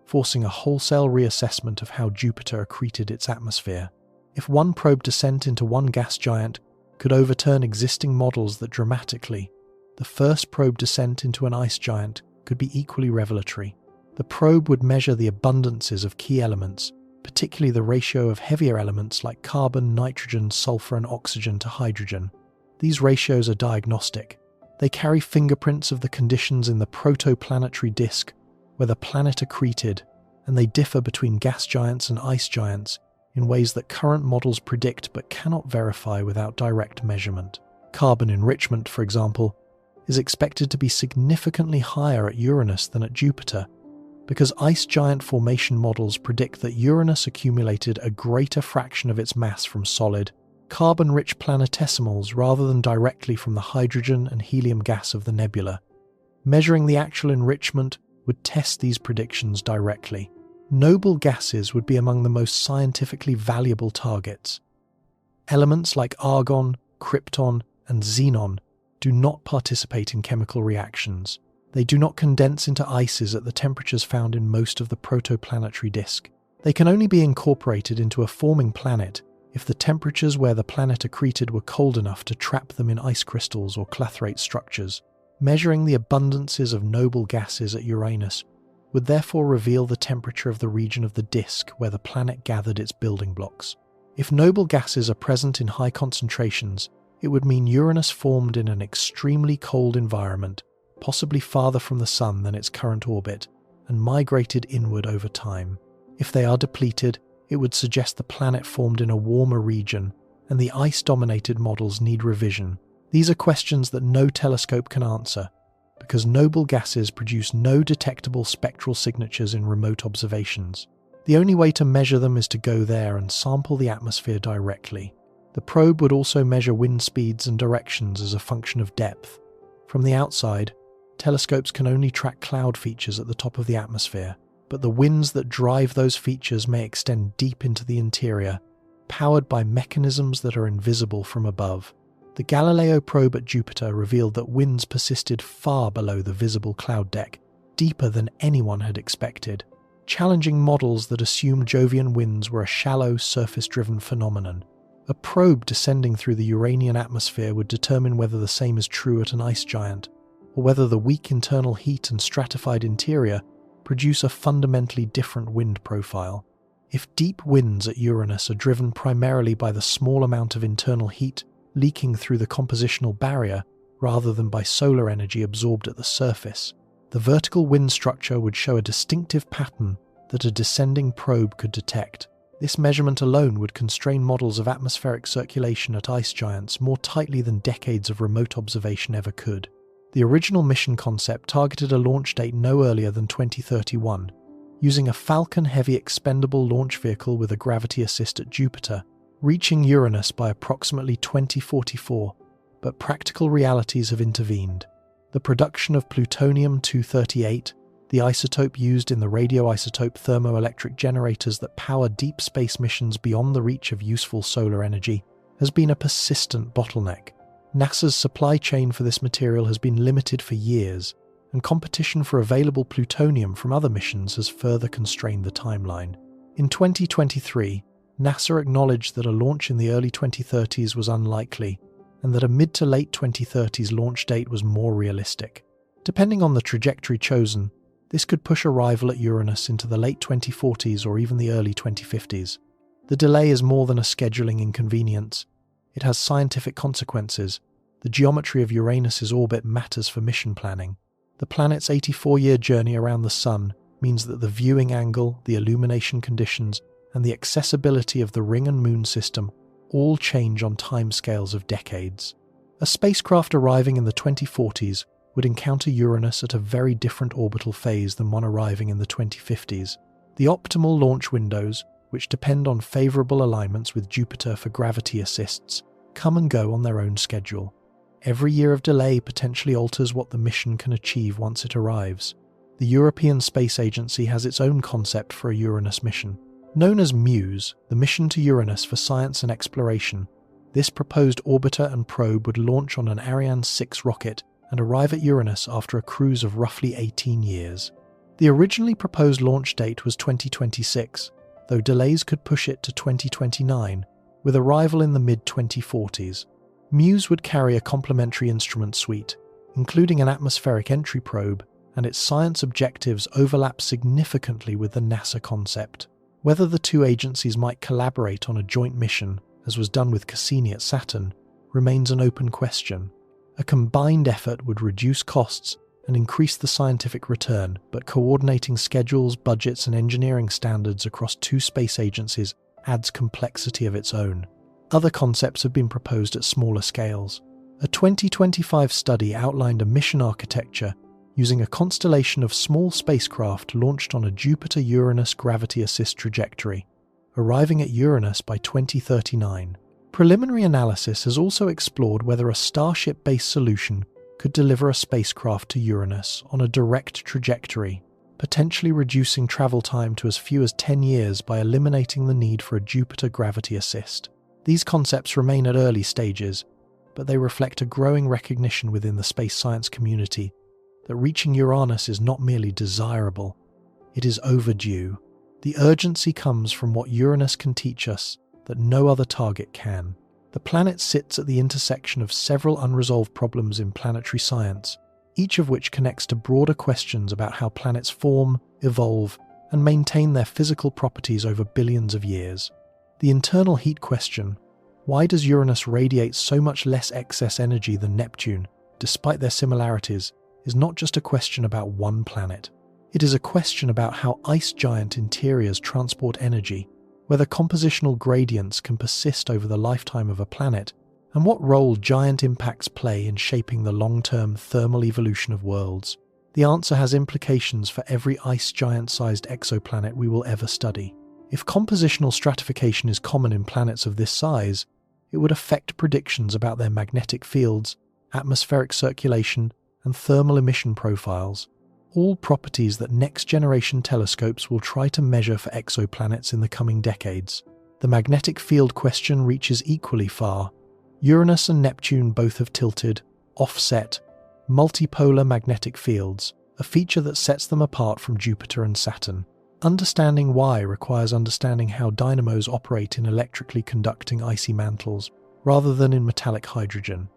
forcing a wholesale reassessment of how Jupiter accreted its atmosphere. If one probe descent into one gas giant could overturn existing models that dramatically, the first probe descent into an ice giant could be equally revelatory. The probe would measure the abundances of key elements, particularly the ratio of heavier elements like carbon, nitrogen, sulfur, and oxygen to hydrogen. These ratios are diagnostic. They carry fingerprints of the conditions in the protoplanetary disk where the planet accreted, and they differ between gas giants and ice giants in ways that current models predict but cannot verify without direct measurement. Carbon enrichment, for example, is expected to be significantly higher at Uranus than at Jupiter, because ice giant formation models predict that Uranus accumulated a greater fraction of its mass from solid, carbon-rich planetesimals rather than directly from the hydrogen and helium gas of the nebula. Measuring the actual enrichment would test these predictions directly. Noble gases would be among the most scientifically valuable targets. Elements like argon, krypton, and xenon do not participate in chemical reactions. They do not condense into ices at the temperatures found in most of the protoplanetary disk. They can only be incorporated into a forming planet if the temperatures where the planet accreted were cold enough to trap them in ice crystals or clathrate structures. Measuring the abundances of noble gases at Uranus would therefore reveal the temperature of the region of the disk where the planet gathered its building blocks. If noble gases are present in high concentrations, it would mean Uranus formed in an extremely cold environment, possibly farther from the Sun than its current orbit, and migrated inward over time. If they are depleted, it would suggest the planet formed in a warmer region, and the ice-dominated models need revision. These are questions that no telescope can answer, because noble gases produce no detectable spectral signatures in remote observations. The only way to measure them is to go there and sample the atmosphere directly. The probe would also measure wind speeds and directions as a function of depth. From the outside, telescopes can only track cloud features at the top of the atmosphere, but the winds that drive those features may extend deep into the interior, powered by mechanisms that are invisible from above. The Galileo probe at Jupiter revealed that winds persisted far below the visible cloud deck, deeper than anyone had expected, challenging models that assumed Jovian winds were a shallow, surface-driven phenomenon. A probe descending through the Uranian atmosphere would determine whether the same is true at an ice giant, or whether the weak internal heat and stratified interior produce a fundamentally different wind profile. If deep winds at Uranus are driven primarily by the small amount of internal heat leaking through the compositional barrier rather than by solar energy absorbed at the surface, the vertical wind structure would show a distinctive pattern that a descending probe could detect. This measurement alone would constrain models of atmospheric circulation at ice giants more tightly than decades of remote observation ever could. The original mission concept targeted a launch date no earlier than 2031, using a Falcon Heavy expendable launch vehicle with a gravity assist at Jupiter, reaching Uranus by approximately 2044, but practical realities have intervened. The production of plutonium-238, the isotope used in the radioisotope thermoelectric generators that power deep space missions beyond the reach of useful solar energy, has been a persistent bottleneck. NASA's supply chain for this material has been limited for years, and competition for available plutonium from other missions has further constrained the timeline. In 2023, NASA acknowledged that a launch in the early 2030s was unlikely, and that a mid to late 2030s launch date was more realistic. Depending on the trajectory chosen, this could push arrival at Uranus into the late 2040s or even the early 2050s. The delay is more than a scheduling inconvenience. It has scientific consequences. The geometry of Uranus's orbit matters for mission planning. The planet's 84-year journey around the Sun means that the viewing angle, the illumination conditions, and the accessibility of the ring and moon system all change on timescales of decades. A spacecraft arriving in the 2040s would encounter Uranus at a very different orbital phase than one arriving in the 2050s. The optimal launch windows, which depend on favourable alignments with Jupiter for gravity assists, come and go on their own schedule. Every year of delay potentially alters what the mission can achieve once it arrives. The European Space Agency has its own concept for a Uranus mission. Known as MUSE, the mission to Uranus for science and exploration, this proposed orbiter and probe would launch on an Ariane 6 rocket and arrive at Uranus after a cruise of roughly 18 years. The originally proposed launch date was 2026, though delays could push it to 2029, with arrival in the mid-2040s. MUSE would carry a complementary instrument suite, including an atmospheric entry probe, and its science objectives overlap significantly with the NASA concept. Whether the two agencies might collaborate on a joint mission, as was done with Cassini at Saturn, remains an open question. A combined effort would reduce costs and increase the scientific return, but coordinating schedules, budgets, and engineering standards across two space agencies adds complexity of its own. Other concepts have been proposed at smaller scales. A 2025 study outlined a mission architecture using a constellation of small spacecraft launched on a Jupiter-Uranus gravity assist trajectory, arriving at Uranus by 2039. Preliminary analysis has also explored whether a Starship-based solution could deliver a spacecraft to Uranus on a direct trajectory, potentially reducing travel time to as few as 10 years by eliminating the need for a Jupiter gravity assist. These concepts remain at early stages, but they reflect a growing recognition within the space science community that reaching Uranus is not merely desirable, it is overdue. The urgency comes from what Uranus can teach us that no other target can. The planet sits at the intersection of several unresolved problems in planetary science, each of which connects to broader questions about how planets form, evolve, and maintain their physical properties over billions of years. The internal heat question, why does Uranus radiate so much less excess energy than Neptune, despite their similarities, is not just a question about one planet. It is a question about how ice giant interiors transport energy, whether compositional gradients can persist over the lifetime of a planet, and what role giant impacts play in shaping the long-term thermal evolution of worlds. The answer has implications for every ice giant-sized exoplanet we will ever study. If compositional stratification is common in planets of this size, it would affect predictions about their magnetic fields, atmospheric circulation, and thermal emission profiles, all properties that next-generation telescopes will try to measure for exoplanets in the coming decades. The magnetic field question reaches equally far. Uranus and Neptune both have tilted, offset, multipolar magnetic fields, a feature that sets them apart from Jupiter and Saturn. Understanding why requires understanding how dynamos operate in electrically conducting icy mantles, rather than in metallic hydrogen.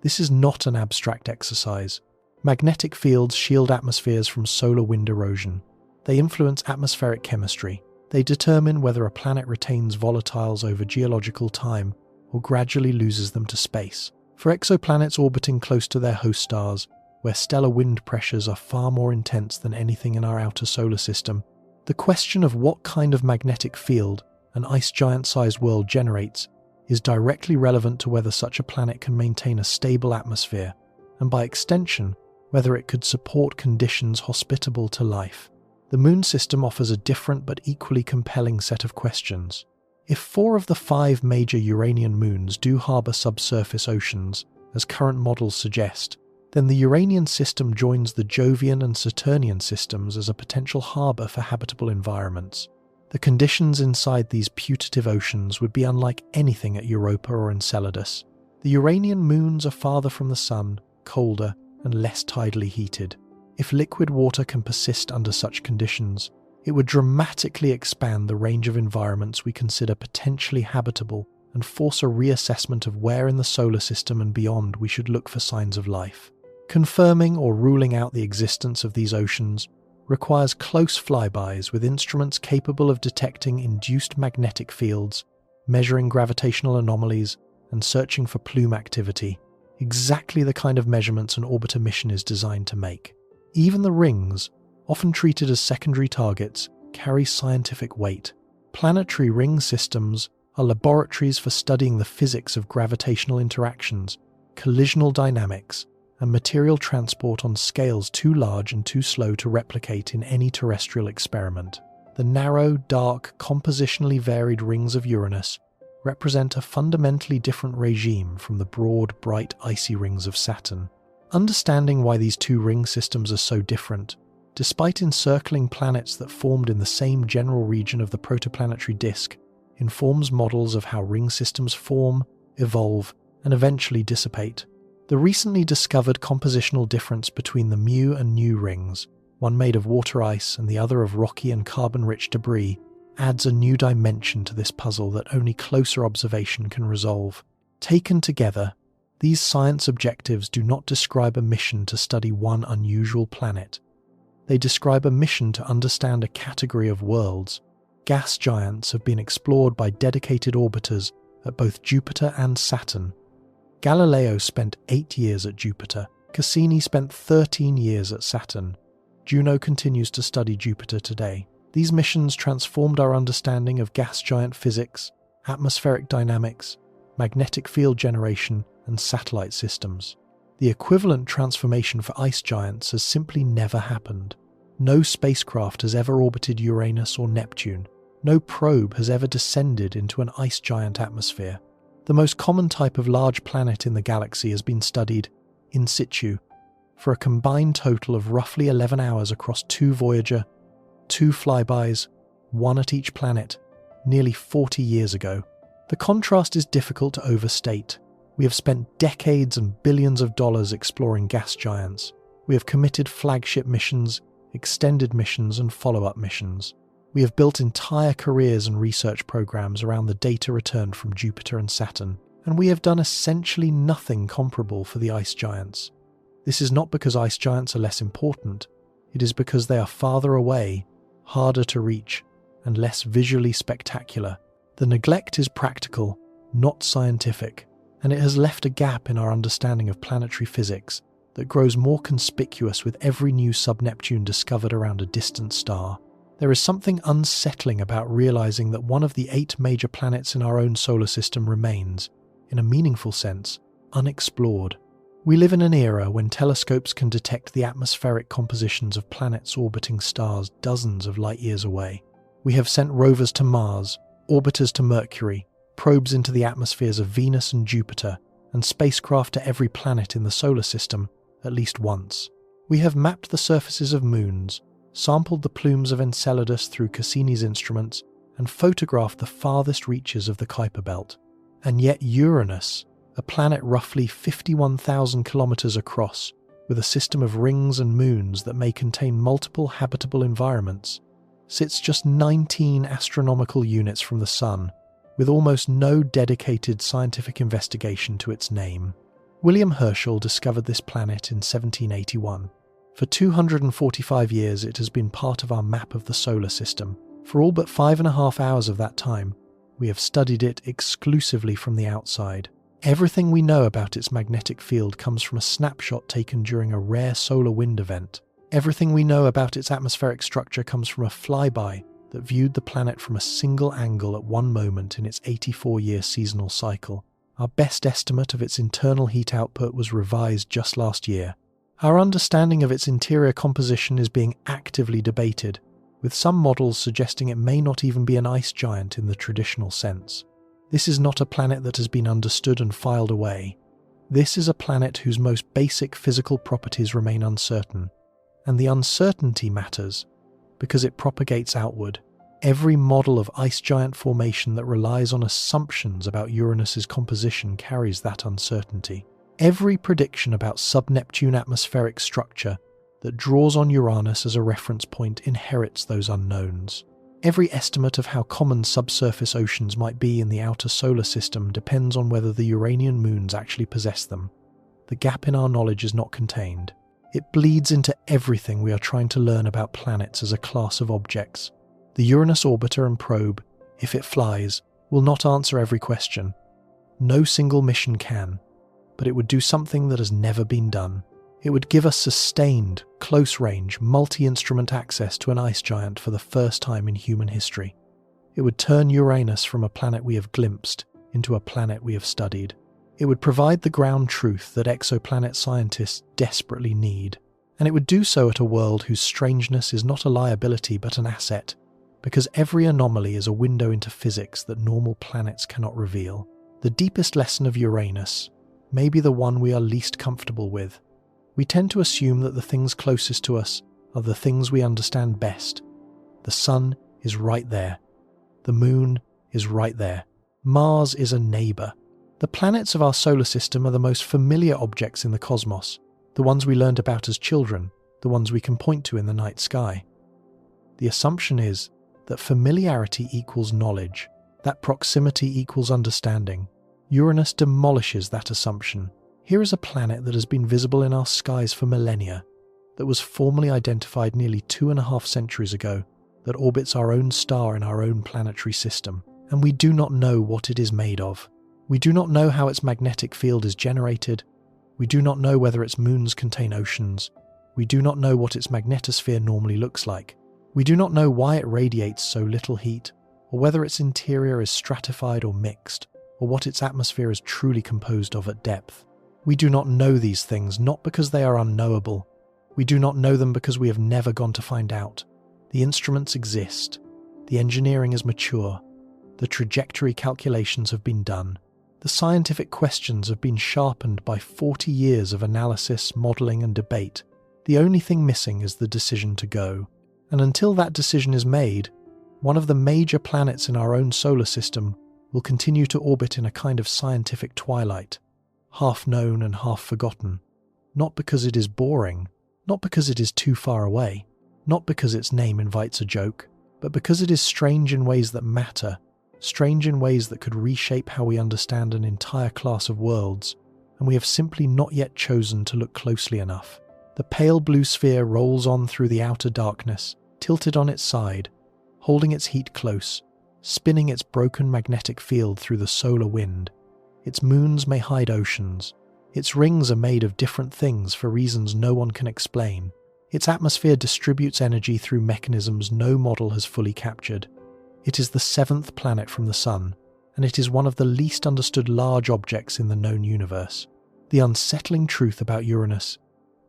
This is not an abstract exercise. Magnetic fields shield atmospheres from solar wind erosion. They influence atmospheric chemistry. They determine whether a planet retains volatiles over geological time or gradually loses them to space. For exoplanets orbiting close to their host stars, where stellar wind pressures are far more intense than anything in our outer solar system, the question of what kind of magnetic field an ice giant-sized world generates is directly relevant to whether such a planet can maintain a stable atmosphere, and by extension, whether it could support conditions hospitable to life. The Moon system offers a different but equally compelling set of questions. If 4 of the 5 major Uranian moons do harbour subsurface oceans, as current models suggest, then the Uranian system joins the Jovian and Saturnian systems as a potential harbour for habitable environments. The conditions inside these putative oceans would be unlike anything at Europa or Enceladus. The Uranian moons are farther from the Sun, colder, and less tidally heated. If liquid water can persist under such conditions, it would dramatically expand the range of environments we consider potentially habitable and force a reassessment of where in the solar system and beyond we should look for signs of life. Confirming or ruling out the existence of these oceans requires close flybys with instruments capable of detecting induced magnetic fields, measuring gravitational anomalies, and searching for plume activity, exactly the kind of measurements an orbiter mission is designed to make. Even the rings, often treated as secondary targets, carry scientific weight. Planetary ring systems are laboratories for studying the physics of gravitational interactions, collisional dynamics, and material transport on scales too large and too slow to replicate in any terrestrial experiment. The narrow, dark, compositionally varied rings of Uranus represent a fundamentally different regime from the broad, bright, icy rings of Saturn. Understanding why these two ring systems are so different, despite encircling planets that formed in the same general region of the protoplanetary disk, informs models of how ring systems form, evolve, and eventually dissipate. The recently discovered compositional difference between the Mu and Nu rings, one made of water ice and the other of rocky and carbon-rich debris, adds a new dimension to this puzzle that only closer observation can resolve. Taken together, these science objectives do not describe a mission to study one unusual planet. They describe a mission to understand a category of worlds. Gas giants have been explored by dedicated orbiters at both Jupiter and Saturn. Galileo spent 8 years at Jupiter. Cassini spent 13 years at Saturn. Juno continues to study Jupiter today. These missions transformed our understanding of gas giant physics, atmospheric dynamics, magnetic field generation, and satellite systems. The equivalent transformation for ice giants has simply never happened. No spacecraft has ever orbited Uranus or Neptune. No probe has ever descended into an ice giant atmosphere. The most common type of large planet in the galaxy has been studied in situ for a combined total of roughly 11 hours across 2 Voyager, 2 flybys, 1 at each planet, nearly 40 years ago. The contrast is difficult to overstate. We have spent decades and billions of dollars exploring gas giants. We have committed flagship missions, extended missions, and follow-up missions. We have built entire careers and research programs around the data returned from Jupiter and Saturn, and we have done essentially nothing comparable for the ice giants. This is not because ice giants are less important, it is because they are farther away, harder to reach, and less visually spectacular. The neglect is practical, not scientific, and it has left a gap in our understanding of planetary physics that grows more conspicuous with every new sub-Neptune discovered around a distant star. There is something unsettling about realizing that one of the 8 major planets in our own solar system remains, in a meaningful sense, unexplored. We live in an era when telescopes can detect the atmospheric compositions of planets orbiting stars dozens of light years away. We have sent rovers to Mars, orbiters to Mercury, probes into the atmospheres of Venus and Jupiter, and spacecraft to every planet in the solar system at least once. We have mapped the surfaces of moons, sampled the plumes of Enceladus through Cassini's instruments, and photographed the farthest reaches of the Kuiper Belt. And yet Uranus, a planet roughly 51,000 kilometers across, with a system of rings and moons that may contain multiple habitable environments, sits just 19 astronomical units from the Sun, with almost no dedicated scientific investigation to its name. William Herschel discovered this planet in 1781. For 245 years it has been part of our map of the solar system. For all but 5.5 hours of that time, we have studied it exclusively from the outside. Everything we know about its magnetic field comes from a snapshot taken during a rare solar wind event. Everything we know about its atmospheric structure comes from a flyby that viewed the planet from a single angle at one moment in its 84-year seasonal cycle. Our best estimate of its internal heat output was revised just last year. Our understanding of its interior composition is being actively debated, with some models suggesting it may not even be an ice giant in the traditional sense. This is not a planet that has been understood and filed away. This is a planet whose most basic physical properties remain uncertain, and the uncertainty matters because it propagates outward. Every model of ice giant formation that relies on assumptions about Uranus's composition carries that uncertainty. Every prediction about sub-Neptune atmospheric structure that draws on Uranus as a reference point inherits those unknowns. Every estimate of how common subsurface oceans might be in the outer solar system depends on whether the Uranian moons actually possess them. The gap in our knowledge is not contained. It bleeds into everything we are trying to learn about planets as a class of objects. The Uranus Orbiter and Probe, if it flies, will not answer every question. No single mission can, but it would do something that has never been done. It would give us sustained, close-range, multi-instrument access to an ice giant for the first time in human history. It would turn Uranus from a planet we have glimpsed into a planet we have studied. It would provide the ground truth that exoplanet scientists desperately need, and it would do so at a world whose strangeness is not a liability but an asset, because every anomaly is a window into physics that normal planets cannot reveal. The deepest lesson of Uranus may be the one we are least comfortable with. We tend to assume that the things closest to us are the things we understand best. The Sun is right there. The Moon is right there. Mars is a neighbour. The planets of our solar system are the most familiar objects in the cosmos, the ones we learned about as children, the ones we can point to in the night sky. The assumption is that familiarity equals knowledge, that proximity equals understanding. Uranus demolishes that assumption. Here is a planet that has been visible in our skies for millennia, that was formally identified nearly 2.5 centuries ago, that orbits our own star in our own planetary system, and we do not know what it is made of. We do not know how its magnetic field is generated. We do not know whether its moons contain oceans. We do not know what its magnetosphere normally looks like. We do not know why it radiates so little heat, or whether its interior is stratified or mixed, or what its atmosphere is truly composed of at depth. We do not know these things not because they are unknowable. We do not know them because we have never gone to find out. The instruments exist. The engineering is mature. The trajectory calculations have been done. The scientific questions have been sharpened by 40 years of analysis, modelling and debate. The only thing missing is the decision to go. And until that decision is made, one of the major planets in our own solar system will continue to orbit in a kind of scientific twilight, half known and half forgotten, not because it is boring, not because it is too far away, not because its name invites a joke, but because it is strange in ways that matter, strange in ways that could reshape how we understand an entire class of worlds, and we have simply not yet chosen to look closely enough. The pale blue sphere rolls on through the outer darkness, tilted on its side, holding its heat close, spinning its broken magnetic field through the solar wind. Its moons may hide oceans. Its rings are made of different things for reasons no one can explain. Its atmosphere distributes energy through mechanisms no model has fully captured. It is the seventh planet from the Sun, and it is one of the least understood large objects in the known universe. The unsettling truth about Uranus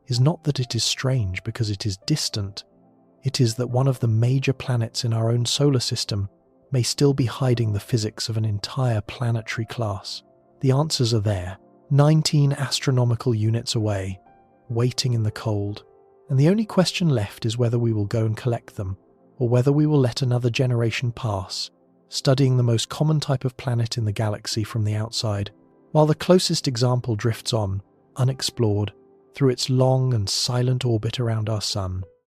is not that it is strange because it is distant. It is that one of the major planets in our own solar system may still be hiding the physics of an entire planetary class. The answers are there, 19 astronomical units away, waiting in the cold. And the only question left is whether we will go and collect them, or whether we will let another generation pass, studying the most common type of planet in the galaxy from the outside, while the closest example drifts on, unexplored, through its long and silent orbit around our Sun.